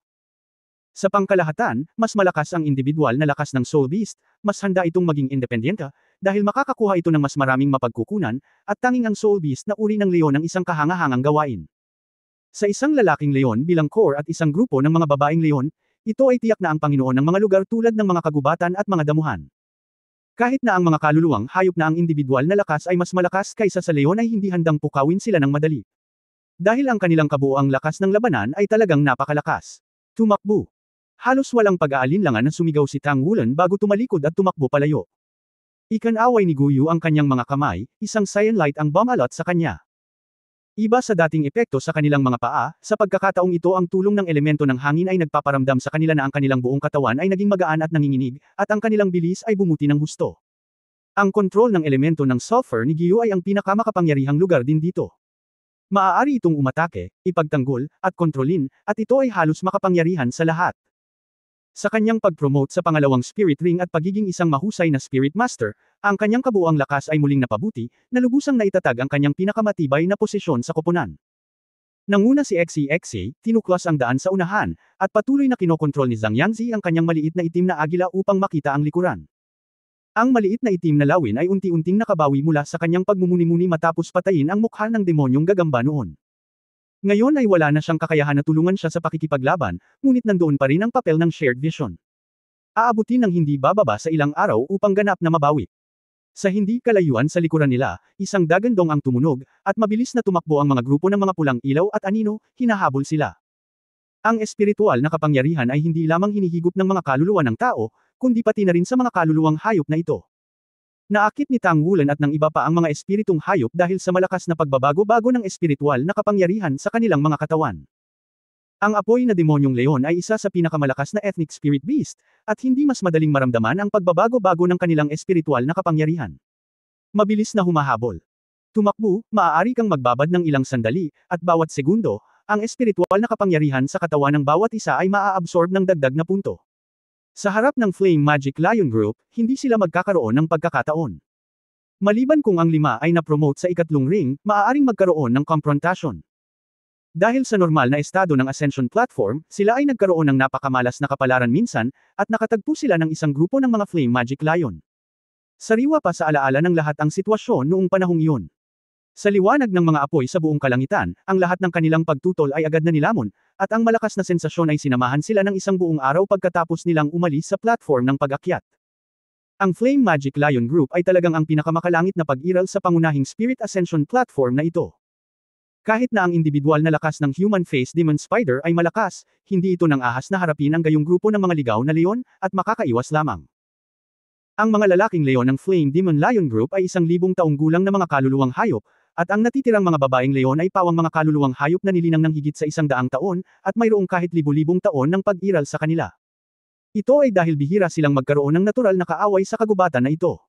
Sa pangkalahatan, mas malakas ang individual na lakas ng Soul Beast, mas handa itong maging independenta, dahil makakakuha ito ng mas maraming mapagkukunan, at tanging ang Soul Beast na uri ng leon ang isang kahangahangang gawain. Sa isang lalaking leon bilang core at isang grupo ng mga babaeng leon, ito ay tiyak na ang Panginoon ng mga lugar tulad ng mga kagubatan at mga damuhan. Kahit na ang mga kaluluwang hayop na ang individual na lakas ay mas malakas kaysa sa leon ay hindi handang pukawin sila ng madali. Dahil ang kanilang kabuoang lakas ng labanan ay talagang napakalakas. Tumakbo. Halos walang pag-aalinlangan na sumigaw si Tang Wulan bago tumalikod at tumakbo palayo. Ikanaway ni Guyu ang kanyang mga kamay, isang cyan light ang bumalot sa kanya. Iba sa dating epekto sa kanilang mga paa, sa pagkakataong ito ang tulong ng elemento ng hangin ay nagpaparamdam sa kanila na ang kanilang buong katawan ay naging magaan at nanginginig, at ang kanilang bilis ay bumuti ng husto. Ang kontrol ng elemento ng sulfur ni Guyu ay ang pinakamakapangyarihang lugar din dito. Maaari itong umatake, ipagtanggol, at kontrolin, at ito ay halos makapangyarihan sa lahat. Sa kanyang pag-promote sa pangalawang Spirit Ring at pagiging isang mahusay na Spirit Master, ang kanyang kabuuang lakas ay muling napabuti, na lubusang naitatag ang kanyang pinakamatibay na posisyon sa koponan. Nanguna si XCXA, tinuklas ang daan sa unahan, at patuloy na kinokontrol ni Zhang Yangzi ang kanyang maliit na itim na agila upang makita ang likuran. Ang maliit na itim na lawin ay unti-unting nakabawi mula sa kanyang pagmumuni-muni matapos patayin ang mukha ng demonyong gagamba noon. Ngayon ay wala na siyang kakayahan na tulungan siya sa pakikipaglaban, ngunit nandoon pa rin ang papel ng shared vision. Aabutin ng hindi bababa sa ilang araw upang ganap na mabawi. Sa hindi kalayuan sa likuran nila, isang dagandong ang tumunog, at mabilis na tumakbo ang mga grupo ng mga pulang ilaw at anino, hinahabol sila. Ang espiritual na kapangyarihan ay hindi lamang hinihigop ng mga kaluluwa ng tao, kundi pati na rin sa mga kaluluwang hayop na ito. Naakit ni Tang Wulan at ng iba pa ang mga espiritong hayop dahil sa malakas na pagbabago-bago ng espiritual na kapangyarihan sa kanilang mga katawan. Ang apoy na demonyong leon ay isa sa pinakamalakas na ethnic spirit beast, at hindi mas madaling maramdaman ang pagbabago-bago ng kanilang espiritual na kapangyarihan. Mabilis na humahabol. Tumakbo, maaari kang magbabad ng ilang sandali, at bawat segundo, ang espiritual na kapangyarihan sa katawan ng bawat isa ay maa-absorb ng dagdag na punto. Sa harap ng Flame Magic Lion Group, hindi sila magkakaroon ng pagkakataon. Maliban kung ang 5 ay na-promote sa ikatlong ring, maaaring magkaroon ng confrontation. Dahil sa normal na estado ng Ascension Platform, sila ay nagkaroon ng napakamalas na kapalaran minsan, at nakatagpo sila ng isang grupo ng mga Flame Magic Lion. Sariwa pa sa alaala ng lahat ang sitwasyon noong panahong iyon. Sa liwanag ng mga apoy sa buong kalangitan, ang lahat ng kanilang pagtutol ay agad na nilamon, at ang malakas na sensasyon ay sinamahan sila ng isang buong araw pagkatapos nilang umalis sa platform ng pag-akyat. Ang Flame Magic Lion Group ay talagang ang pinakamakalangit na pag-iral sa pangunahing Spirit Ascension Platform na ito. Kahit na ang individual na lakas ng human-faced demon spider ay malakas, hindi ito nang ahas na harapin ang gayong grupo ng mga ligaw na leon, at makakaiwas lamang. Ang mga lalaking leon ng Flame Demon Lion Group ay 1,000 taong gulang na mga kaluluwang hayop, at ang natitirang mga babaeng leon ay pawang mga kaluluwang hayop na nilinang ng higit sa 100 taon, at mayroong kahit libu-libong taon ng pag-iral sa kanila. Ito ay dahil bihira silang magkaroon ng natural na kaaway sa kagubatan na ito.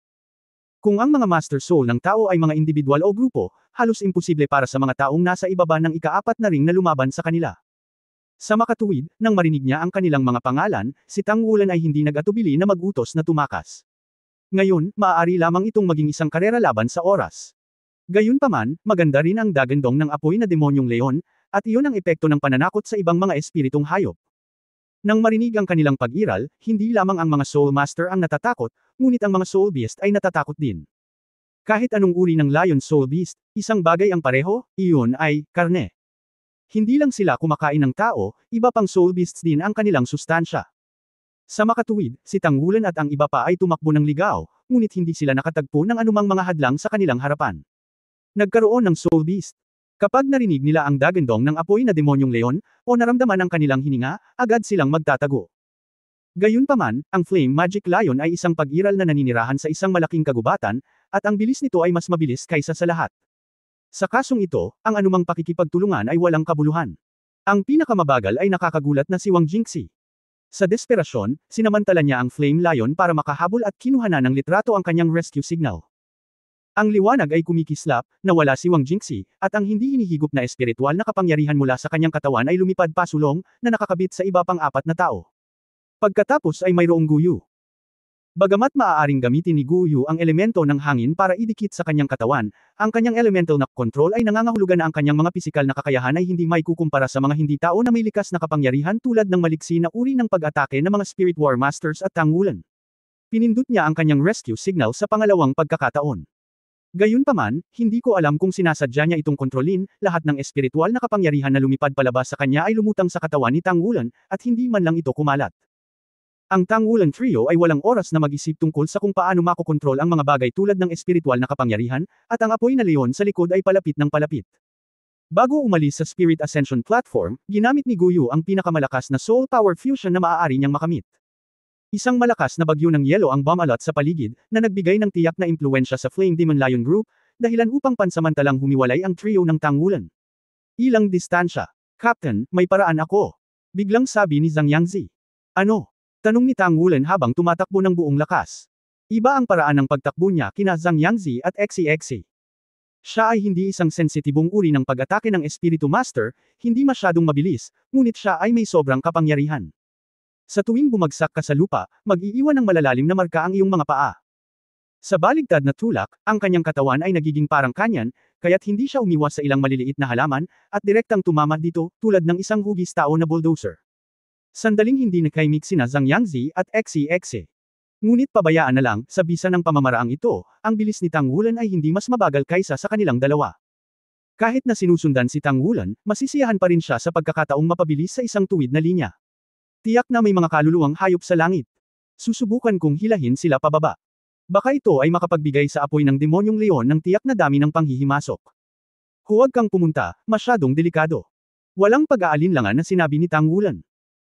Kung ang mga master soul ng tao ay mga individual o grupo, halos imposible para sa mga taong nasa ibaba ng ika-4 na ring na lumaban sa kanila. Sa makatuwid, nang marinig niya ang kanilang mga pangalan, si Tang Wulan ay hindi nag-atubili na mag-utos na tumakas. Ngayon, maaari lamang itong maging isang karera laban sa oras. Gayunpaman, maganda rin ang dagandong ng apoy na demonyong leon, at iyon ang epekto ng pananakot sa ibang mga espiritong hayop. Nang marinig ang kanilang pag-iral, hindi lamang ang mga soul master ang natatakot, ngunit ang mga soul beast ay natatakot din. Kahit anong uri ng lion soul beast, isang bagay ang pareho, iyon ay karne. Hindi lang sila kumakain ng tao, iba pang soul beasts din ang kanilang sustansya. Sa makatuwid, si Tang Wulan at ang iba pa ay tumakbo ng ligaw, ngunit hindi sila nakatagpo ng anumang mga hadlang sa kanilang harapan. Nagkaroon ng soul beast. Kapag narinig nila ang dagandong ng apoy na demonyong leon, o naramdaman ang kanilang hininga, agad silang magtatago. Gayunpaman, ang Flame Magic Lion ay isang pag-iral na naninirahan sa isang malaking kagubatan, at ang bilis nito ay mas mabilis kaysa sa lahat. Sa kasong ito, ang anumang pakikipagtulungan ay walang kabuluhan. Ang pinakamabagal ay nakakagulat na si Wang Jingxi. Sa desperasyon, sinamantala niya ang Flame Lion para makahabol at kinuha na ng litrato ang kanyang rescue signal. Ang liwanag ay kumikislap, nawala si Wang Jingxi, at ang hindi hinihigop na espiritual na kapangyarihan mula sa kanyang katawan ay lumipad pasulong, na nakakabit sa iba pang 4 na tao. Pagkatapos ay mayroong Guyu. Bagamat maaaring gamitin ni Guyu ang elemento ng hangin para idikit sa kanyang katawan, ang kanyang elemental na control ay nangangahulugan na ang kanyang mga pisikal na kakayahan ay hindi maikukumpara sa mga hindi tao na may likas na kapangyarihan tulad ng maliksi na uri ng pag-atake ng mga Spirit War Masters at Tang Wulan. Pinindot niya ang kanyang rescue signal sa pangalawang pagkakataon. Gayunpaman, hindi ko alam kung sinasadya niya itong kontrolin, lahat ng espiritual na kapangyarihan na lumipad palabas sa kanya ay lumutang sa katawan ni Tang Wulan, at hindi man lang ito kumalat. Ang Tang Wulan Trio ay walang oras na mag-isip tungkol sa kung paano makokontrol ang mga bagay tulad ng espiritual na kapangyarihan, at ang apoy na leon sa likod ay palapit ng palapit. Bago umalis sa Spirit Ascension Platform, ginamit ni Guyu ang pinakamalakas na Soul Power Fusion na maaari niyang makamit. Isang malakas na bagyo ng yelo ang bumalot sa paligid, na nagbigay ng tiyak na impluensya sa Flame Demon Lion Group, dahilan upang pansamantalang humiwalay ang trio ng Tang Wulan. Ilang distansya. Captain, may paraan ako. Biglang sabi ni Zhang Yangzi. Ano? Tanong ni Tang Wulan habang tumatakbo ng buong lakas. Iba ang paraan ng pagtakbo niya kina Zhang Yangzi at Xi. Siya ay hindi isang sensitibong uri ng pag-atake ng Espiritu Master, hindi masyadong mabilis, ngunit siya ay may sobrang kapangyarihan. Sa tuwing bumagsak ka sa lupa, mag-iiwan ng malalalim na marka ang iyong mga paa. Sa baligtad na tulak, ang kanyang katawan ay nagiging parang kanyan, kaya't hindi siya umiwas sa ilang maliliit na halaman, at direktang tumama dito, tulad ng isang hugis tao na bulldozer. Sandaling hindi nakaimik sina Zhang Yangzi at Xi. Ngunit pabayaan na lang, sa bisa ng pamamaraang ito, ang bilis ni Tang Wulan ay hindi mas mabagal kaysa sa kanilang dalawa. Kahit na sinusundan si Tang Wulan, masisiyahan pa rin siya sa pagkakataong mapabilis sa isang tuwid na linya. Tiyak na may mga kaluluwang hayop sa langit. Susubukan kong hilahin sila pababa. Baka ito ay makapagbigay sa apoy ng demonyong leon ng tiyak na dami ng panghihimasok. Huwag kang pumunta, masyadong delikado. Walang pag-aalinlangan na sinabi ni Tang Wulan.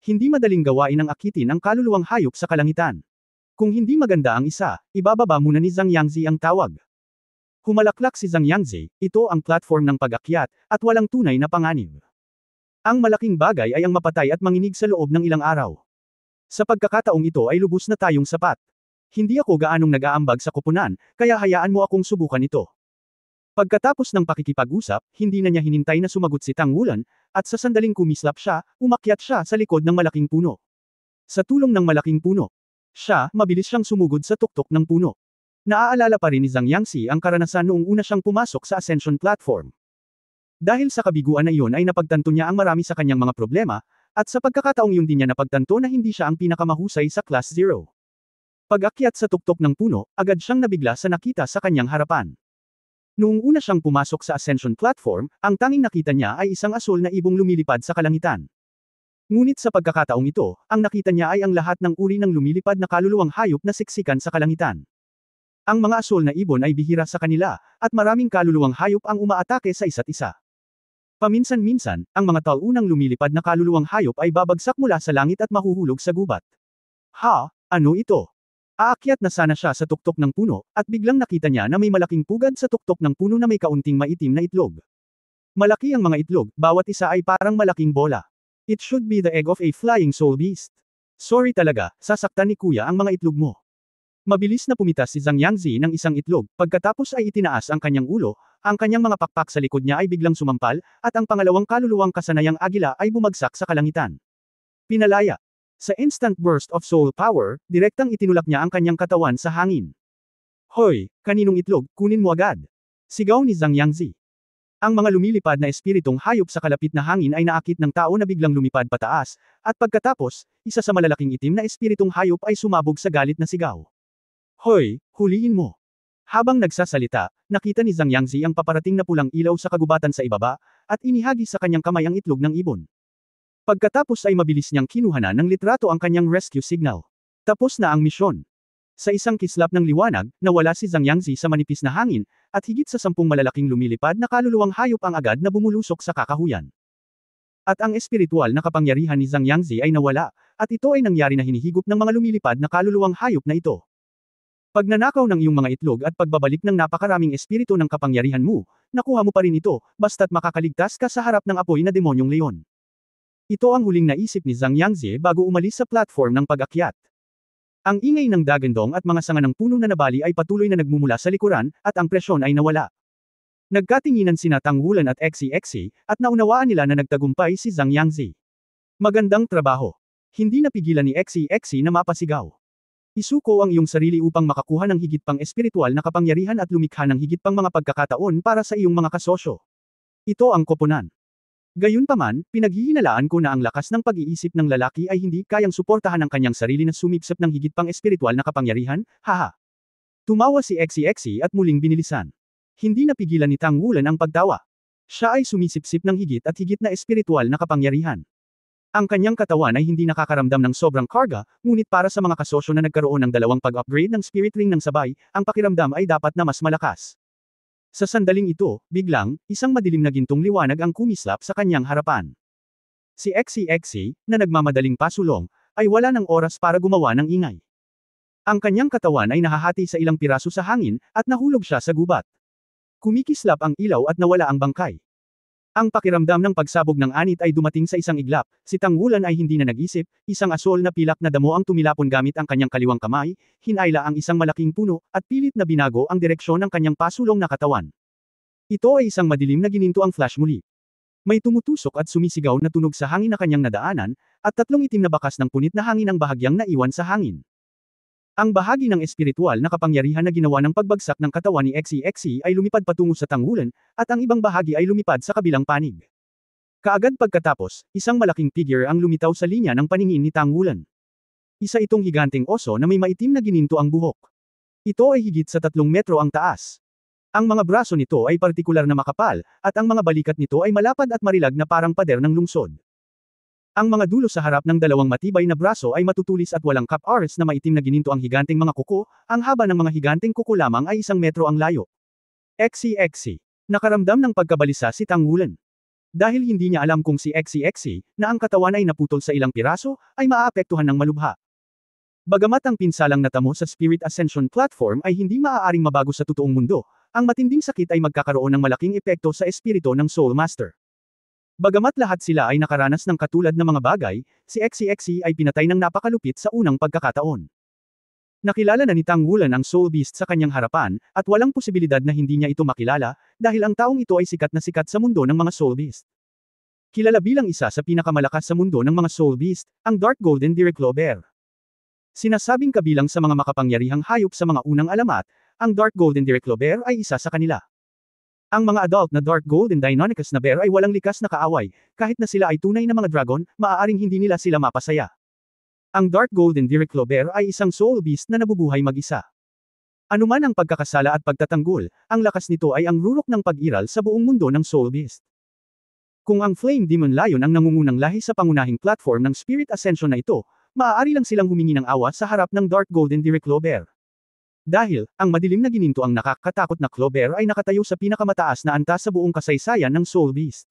Hindi madaling gawain ang akitin ang kaluluwang hayop sa kalangitan. Kung hindi maganda ang isa, ibababa muna ni Zhang Yangzi ang tawag. Humalaklak si Zhang Yangzi, ito ang platform ng pag-akyat, at walang tunay na panganib. Ang malaking bagay ay ang mapatay at manginig sa loob ng ilang araw. Sa pagkakataong ito ay lubos na tayong sapat. Hindi ako gaanong nag-aambag sa koponan, kaya hayaan mo akong subukan ito. Pagkatapos ng pakikipag-usap, hindi na niya hinintay na sumagot si Tang Wulan, at sa sandaling kumislap siya, umakyat siya sa likod ng malaking puno. Sa tulong ng malaking puno, mabilis siyang sumugod sa tuktok ng puno. Naaalala pa rin ni Zhang Yangzi ang karanasan noong una siyang pumasok sa Ascension Platform. Dahil sa kabiguan na iyon ay napagtanto niya ang marami sa kanyang mga problema, at sa pagkakataong yun din niya napagtanto na hindi siya ang pinakamahusay sa Class 0. Pag-akyat sa tuktok ng puno, agad siyang nabigla sa nakita sa kanyang harapan. Noong una siyang pumasok sa Ascension Platform, ang tanging nakita niya ay isang asul na ibong lumilipad sa kalangitan. Ngunit sa pagkakataong ito, ang nakita niya ay ang lahat ng uri ng lumilipad na kaluluwang hayop na siksikan sa kalangitan. Ang mga asul na ibon ay bihira sa kanila, at maraming kaluluwang hayop ang umaatake sa isa't isa. Paminsan-minsan, ang mga taunang lumilipad na kaluluwang hayop ay babagsak mula sa langit at mahuhulog sa gubat. Ha? Ano ito? Aakyat na sana siya sa tuktok ng puno, at biglang nakita niya na may malaking pugad sa tuktok ng puno na may kaunting maitim na itlog. Malaki ang mga itlog, bawat isa ay parang malaking bola. It should be the egg of a flying soul beast. Sorry talaga, sasaktan ni kuya ang mga itlog mo. Mabilis na pumitas si Zhang Yangzi ng isang itlog, pagkatapos ay itinaas ang kanyang ulo, ang kanyang mga pakpak sa likod niya ay biglang sumampal, at ang pangalawang kaluluwang kasanayang agila ay bumagsak sa kalangitan. Pinalaya. Sa instant burst of soul power, direktang itinulak niya ang kanyang katawan sa hangin. Hoy, kaninong itlog, kunin mo agad. Sigaw ni Zhang Yangzi. Ang mga lumilipad na espiritong hayop sa kalapit na hangin ay naakit ng tao na biglang lumipad pataas, at pagkatapos, isa sa malalaking itim na espiritong hayop ay sumabog sa galit na sigaw. Hoy, huliin mo. Habang nagsasalita, nakita ni Zhang Yangzi ang paparating na pulang ilaw sa kagubatan sa ibaba, at inihagi sa kanyang kamay ang itlog ng ibon. Pagkatapos ay mabilis niyang kinuhanan ng litrato ang kanyang rescue signal. Tapos na ang misyon. Sa isang kislap ng liwanag, nawala si Zhang Yangzi sa manipis na hangin, at higit sa 10 malalaking lumilipad na kaluluwang hayop ang agad na bumulusok sa kakahuyan. At ang espiritual na kapangyarihan ni Zhang Yangzi ay nawala, at ito ay nangyari na hinihigop ng mga lumilipad na kaluluwang hayop na ito. Pagnanakaw ng iyong mga itlog at pagbabalik ng napakaraming espiritu ng kapangyarihan mo, nakuha mo pa rin ito, basta't makakaligtas ka sa harap ng apoy na demonyong leon. Ito ang huling naisip ni Zhang Yangzi bago umalis sa platform ng pag-akyat. Ang ingay ng dagandong at mga sanga ng puno na nabali ay patuloy na nagmumula sa likuran, at ang presyon ay nawala. Nagkatinginan sina Tang Wulan at Xi, at naunawaan nila na nagtagumpay si Zhang Yangzi. Magandang trabaho. Hindi napigilan ni Xi na mapasigaw. Isuko ang iyong sarili upang makakuha ng higit pang espiritual na kapangyarihan at lumikha ng higit pang mga pagkakataon para sa iyong mga kasosyo. Ito ang koponan. Gayunpaman, pinaghihinalaan ko na ang lakas ng pag-iisip ng lalaki ay hindi kayang suportahan ang kanyang sarili na sumipsip ng higit pang espiritual na kapangyarihan, haha. Tumawa si Xi at muling binilisan. Hindi napigilan ni Tang Wulan ang pagtawa. Siya ay sumisipsip ng higit at higit na espiritual na kapangyarihan. Ang kanyang katawan ay hindi nakakaramdam ng sobrang karga, ngunit para sa mga kasosyo na nagkaroon ng dalawang pag-upgrade ng spirit ring ng sabay, ang pakiramdam ay dapat na mas malakas. Sa sandaling ito, biglang, isang madilim na gintong liwanag ang kumislap sa kanyang harapan. Si Xi, na nagmamadaling pasulong, ay wala ng oras para gumawa ng ingay. Ang kanyang katawan ay nahahati sa ilang piraso sa hangin, at nahulog siya sa gubat. Kumikislap ang ilaw at nawala ang bangkay. Ang pakiramdam ng pagsabog ng anit ay dumating sa isang iglap, si Tang Wulan ay hindi na nag-isip, isang asol na pilak na damo ang tumilapon gamit ang kanyang kaliwang kamay, hinayla ang isang malaking puno, at pilit na binago ang direksyon ng kanyang pasulong na katawan. Ito ay isang madilim na gininto ang flash muli. May tumutusok at sumisigaw na tunog sa hangin na kanyang nadaanan, at tatlong itim na bakas ng punit na hangin ang bahagyang naiwan sa hangin. Ang bahagi ng espiritual na kapangyarihan na ginawa ng pagbagsak ng katawan ni Xi ay lumipad patungo sa Tang Wulan, at ang ibang bahagi ay lumipad sa kabilang panig. Kaagad pagkatapos, isang malaking figure ang lumitaw sa linya ng paningin ni Tang Wulan. Isa itong higanteng oso na may maitim na gininto ang buhok. Ito ay higit sa 3 metro ang taas. Ang mga braso nito ay partikular na makapal, at ang mga balikat nito ay malapad at marilag na parang pader ng lungsod. Ang mga dulo sa harap ng dalawang matibay na braso ay matutulis at walang cap-ars na maitim na gininto ang higanteng mga kuko, ang haba ng mga higanteng kuko lamang ay 1 metro ang layo. Xi. Nakaramdam ng pagkabalisa si Tang Wulan. Dahil hindi niya alam kung si Xi, na ang katawan ay naputol sa ilang piraso, ay maaapektuhan ng malubha. Bagamat ang pinsalang natamo sa Spirit Ascension platform ay hindi maaaring mabago sa totoong mundo, ang matinding sakit ay magkakaroon ng malaking epekto sa espiritu ng Soul Master. Bagamat lahat sila ay nakaranas ng katulad na mga bagay, si Xi ay pinatay ng napakalupit sa unang pagkakataon. Nakilala na ni Tang Wulan ang Soul Beast sa kanyang harapan, at walang posibilidad na hindi niya ito makilala, dahil ang taong ito ay sikat na sikat sa mundo ng mga Soul Beast. Kilala bilang isa sa pinakamalakas sa mundo ng mga Soul Beast, ang Dark Golden Direclo Bear. Sinasabing kabilang sa mga makapangyarihang hayop sa mga unang alamat, ang Dark Golden Direclo Bear ay isa sa kanila. Ang mga adult na Dark Golden Deinonychus na bear ay walang likas na kaaway, kahit na sila ay tunay na mga dragon, maaaring hindi nila sila mapasaya. Ang Dark Golden Direclo Bear ay isang soul beast na nabubuhay mag-isa. Anuman ang pagkakasala at pagtatanggol, ang lakas nito ay ang rurok ng pag-iral sa buong mundo ng soul beast. Kung ang Flame Demon Lion ang nangungunang lahi sa pangunahing platform ng Spirit Ascension na ito, maaari lang silang humingi ng awa sa harap ng Dark Golden Direclo Bear. Dahil, ang madilim na gininto ang nakakatakot na Claw Bear ay nakatayo sa pinakamataas na antas sa buong kasaysayan ng Soul Beast.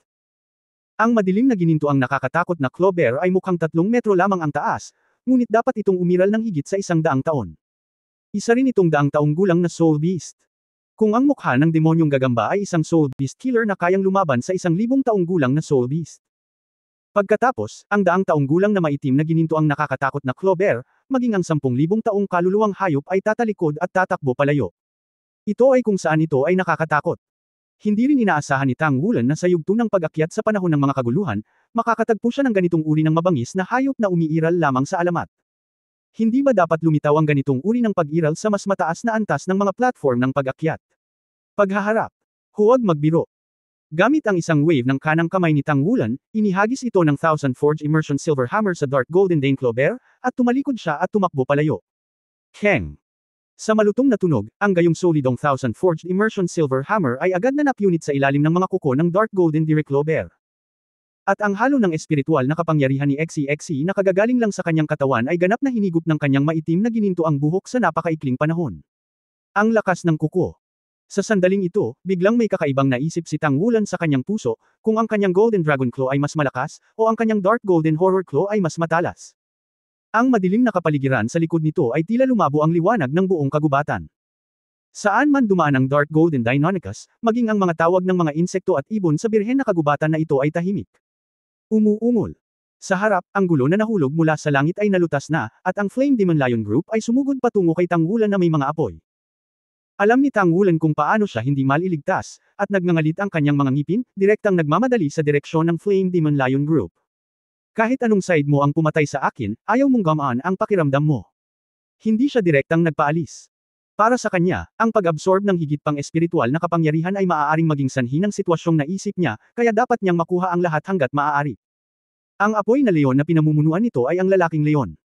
Ang madilim na gininto ang nakakatakot na claw bear ay mukhang 3 metro lamang ang taas, ngunit dapat itong umiral ng higit sa 100 taon. Isa rin itong 100 taong gulang na soul beast. Kung ang mukha ng demonyong gagamba ay isang soul beast killer na kayang lumaban sa 1,000 taong gulang na soul beast. Pagkatapos, ang 100 taong gulang na maitim na gininto ang nakakatakot na claw bear, maging ang 10,000 taong kaluluwang hayop ay tatalikod at tatakbo palayo. Ito ay kung saan ito ay nakakatakot. Hindi rin inaasahan ni Tang Wulan na sa yugto ng pag-akyat sa panahon ng mga kaguluhan, makakatagpo siya ng ganitong uri ng mabangis na hayop na umiiral lamang sa alamat. Hindi ba dapat lumitaw ang ganitong uri ng pag-iral sa mas mataas na antas ng mga platform ng pag-akyat? Paghaharap. Huwag magbiro. Gamit ang isang wave ng kanang kamay ni Tang Wulan, inihagis ito ng Thousand Forge Immersion Silver Hammer sa Dark Golden Dane Claw Bear, at tumalikod siya at tumakbo palayo. Keng. Sa malutong na tunog, ang gayong solidong Thousand Forged Immersion Silver Hammer ay agad na napunit sa ilalim ng mga kuko ng Dark Golden Dire Claw Bear. At ang halo ng espiritual na kapangyarihan ni XCXC na kagagaling lang sa kanyang katawan ay ganap na hinigup ng kanyang maitim na gininto ang buhok sa napakaikling panahon. Ang lakas ng kuko. Sa sandaling ito, biglang may kakaibang naisip si Tang Wulan sa kanyang puso, kung ang kanyang Golden Dragon Claw ay mas malakas, o ang kanyang Dark Golden Horror Claw ay mas matalas. Ang madilim na kapaligiran sa likod nito ay tila lumabo ang liwanag ng buong kagubatan. Saan man dumaan ang Dark Golden Deinonychus, maging ang mga tawag ng mga insekto at ibon sa birhen na kagubatan na ito ay tahimik. Umuungol. Sa harap, ang gulo na nahulog mula sa langit ay nalutas na, at ang Flame Demon Lion Group ay sumugod patungo kay Tang Wulan na may mga apoy. Alam ni Tang Wulan kung paano siya hindi maliligtas, at nagngangalit ang kanyang mga ngipin, direktang nagmamadali sa direksyon ng Flame Demon Lion Group. Kahit anong side mo ang pumatay sa akin, ayaw mong gamaan ang pakiramdam mo. Hindi siya direktang nagpaalis. Para sa kanya, ang pag-absorb ng higit pang espiritual na kapangyarihan ay maaaring maging sanhi ng sitwasyong naisip niya, kaya dapat niyang makuha ang lahat hanggat maaari. Ang apoy na leon na pinamumunuan nito ay ang lalaking leon.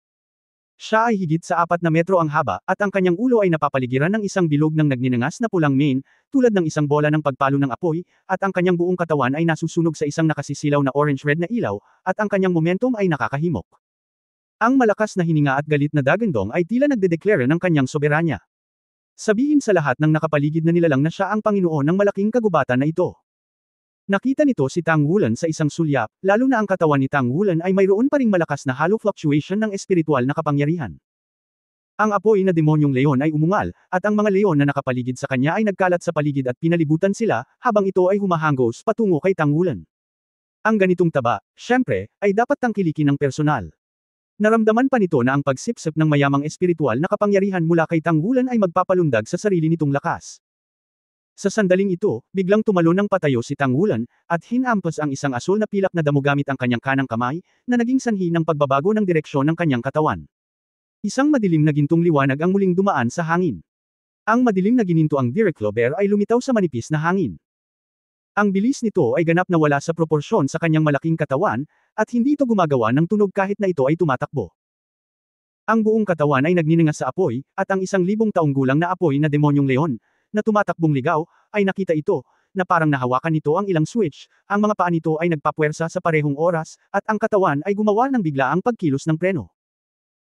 Siya ay higit sa 4 metro ang haba, at ang kanyang ulo ay napapaligiran ng isang bilog ng nagninangas na pulang mane, tulad ng isang bola ng pagpalo ng apoy, at ang kanyang buong katawan ay nasusunog sa isang nakasisilaw na orange-red na ilaw, at ang kanyang momentum ay nakakahimok. Ang malakas na hininga at galit na dagandong ay tila nagdedeklara ng kanyang soberanya. Sabihin sa lahat ng nakapaligid na nilalang na siya ang Panginoon ng malaking kagubatan na ito. Nakita nito si Tang Wulan sa isang sulyap, lalo na ang katawan ni Tang Wulan ay mayroon pa ring malakas na halo fluctuation ng espiritual na kapangyarihan. Ang apoy na demonyong leon ay umungal, at ang mga leon na nakapaligid sa kanya ay nagkalat sa paligid at pinalibutan sila, habang ito ay humahanggos patungo kay Tang Wulan. Ang ganitong taba, syempre, ay dapat tangkilikin ng personal. Naramdaman pa nito na ang pagsipsip ng mayamang espiritual na kapangyarihan mula kay Tang Wulan ay magpapalundag sa sarili nitong lakas. Sa sandaling ito, biglang tumalon ng patayo si Tang Wulan, at hinampas ang isang asul na pilak na damo gamit ang kanyang kanang kamay, na naging sanhi ng pagbabago ng direksyon ng kanyang katawan. Isang madilim na gintong liwanag ang muling dumaan sa hangin. Ang madilim na gininto ang Dire Claw Bear ay lumitaw sa manipis na hangin. Ang bilis nito ay ganap na wala sa proporsyon sa kanyang malaking katawan, at hindi ito gumagawa ng tunog kahit na ito ay tumatakbo. Ang buong katawan ay nagninangas sa apoy, at ang 1,000 taong gulang na apoy na demonyong leon, na tumatakbong ligaw, ay nakita ito, na parang nahawakan nito ang ilang switch, ang mga paa nito ay nagpapuwersa sa parehong oras, at ang katawan ay gumawa ng biglaang pagkilos ng preno.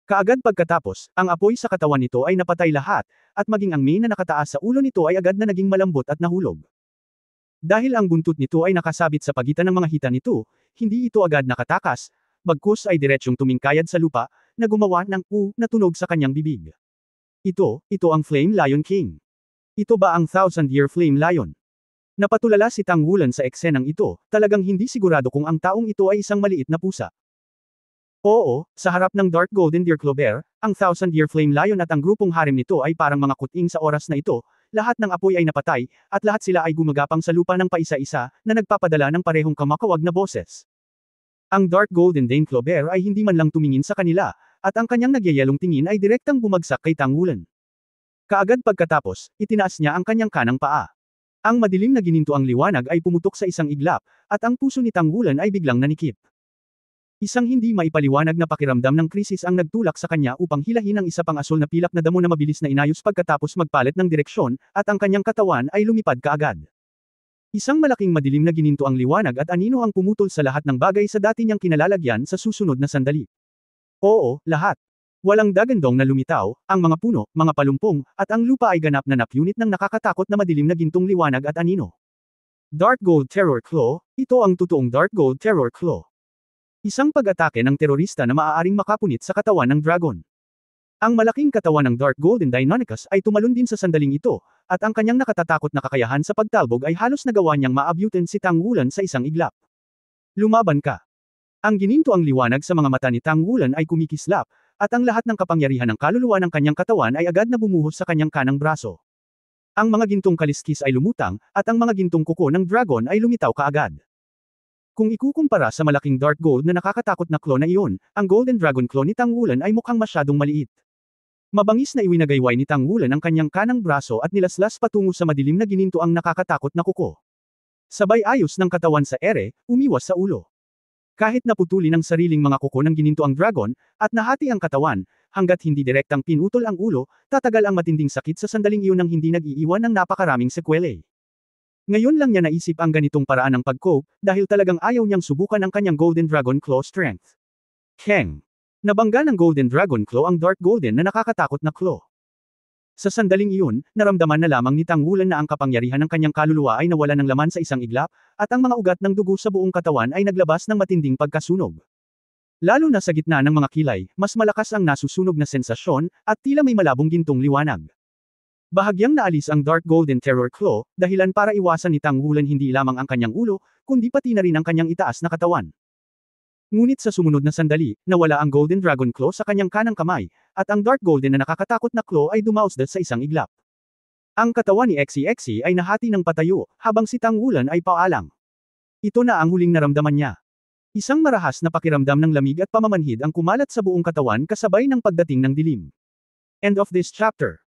Kaagad pagkatapos, ang apoy sa katawan nito ay napatay lahat, at maging ang mane na nakataas sa ulo nito ay agad na naging malambot at nahulog. Dahil ang buntot nito ay nakasabit sa pagitan ng mga hita nito, hindi ito agad nakatakas, bagkus ay diretsyong tumingkayad sa lupa, na gumawa ng na tunog sa kanyang bibig. Ito ang Flame Lion King. Ito ba ang 1,000-year Flame Lion? Napatulala si Tang Wulan sa eksenang ito, talagang hindi sigurado kung ang taong ito ay isang maliit na pusa. Oo, sa harap ng Dark Golden Deer Claw Bear, ang 1,000-year Flame Lion at ang grupong harem nito ay parang mga kuting sa oras na ito, lahat ng apoy ay napatay, at lahat sila ay gumagapang sa lupa ng paisa-isa, na nagpapadala ng parehong kamakawag na boses. Ang Dark Golden Dane Claw Bear ay hindi man lang tumingin sa kanila, at ang kanyang nagyayalong tingin ay direktang bumagsak kay Tang Wulan. Kaagad pagkatapos, itinaas niya ang kanyang kanang paa. Ang madilim na gininto ang liwanag ay pumutok sa isang iglap, at ang puso ni Tang Wulan ay biglang nanikip. Isang hindi maipaliwanag na pakiramdam ng krisis ang nagtulak sa kanya upang hilahin ang isa pang asul na pilak na damo na mabilis na inayos pagkatapos magpalit ng direksyon, at ang kanyang katawan ay lumipad kaagad. Isang malaking madilim na gininto ang liwanag at anino ang pumutol sa lahat ng bagay sa dati niyang kinalalagyan sa susunod na sandali. Oo, lahat. Walang dagandong na lumitaw, ang mga puno, mga palumpong, at ang lupa ay ganap na napunit ng nakakatakot na madilim na gintong liwanag at anino. Dark Gold Terror Claw, ito ang totoong Dark Gold Terror Claw. Isang pag-atake ng terorista na maaaring makapunit sa katawan ng dragon. Ang malaking katawan ng Dark Golden Deinonychus ay tumalon din sa sandaling ito, at ang kanyang nakatatakot na kakayahan sa pagtalbog ay halos nagawa niyang maabutin si Tang Wulan sa isang iglap. Lumaban ka. Ang gininto ang liwanag sa mga mata ni Tang Wulan ay kumikislap, at ang lahat ng kapangyarihan ng kaluluwa ng kanyang katawan ay agad na bumuhos sa kanyang kanang braso. Ang mga gintong kaliskis ay lumutang, at ang mga gintong kuko ng dragon ay lumitaw kaagad. Kung ikukumpara sa malaking dark gold na nakakatakot na claw na iyon, ang Golden Dragon Claw ni Tang Wulan ay mukhang masyadong maliit. Mabangis na iwinagayway ni Tang Wulan ang kanyang kanang braso at nilaslas patungo sa madilim na gininto ang nakakatakot na kuko. Sabay ayos ng katawan sa ere, umiwas sa ulo. Kahit naputulin ang sariling mga kuko ng gininto ang dragon, at nahati ang katawan, hanggat hindi direktang pinutol ang ulo, tatagal ang matinding sakit sa sandaling iyon nang hindi nag-iiwan ng napakaraming sekwele. Ngayon lang niya naisip ang ganitong paraan ng pag-cope, dahil talagang ayaw niyang subukan ang kanyang Golden Dragon Claw strength. Keng! Nabangga ng Golden Dragon Claw ang Dark Golden na nakakatakot na claw. Sa sandaling iyon, naramdaman na lamang ni Tang Wulan na ang kapangyarihan ng kanyang kaluluwa ay nawala ng laman sa isang iglap, at ang mga ugat ng dugo sa buong katawan ay naglabas ng matinding pagkasunog. Lalo na sa gitna ng mga kilay, mas malakas ang nasusunog na sensasyon, at tila may malabong gintong liwanag. Bahagyang naalis ang Dark Golden Terror Claw, dahilan para iwasan ni Tang Wulan hindi lamang ang kanyang ulo, kundi pati na rin ang kanyang itaas na katawan. Ngunit sa sumunod na sandali, nawala ang Golden Dragon Claw sa kanyang kanang kamay, at ang Dark Golden na nakakatakot na claw ay dumausdad sa isang iglap. Ang katawan ni Xie ay nahati ng patayo, habang si Tang Wulan ay paalang. Ito na ang huling naramdaman niya. Isang marahas na pakiramdam ng lamig at pamamanhid ang kumalat sa buong katawan kasabay ng pagdating ng dilim. End of this chapter.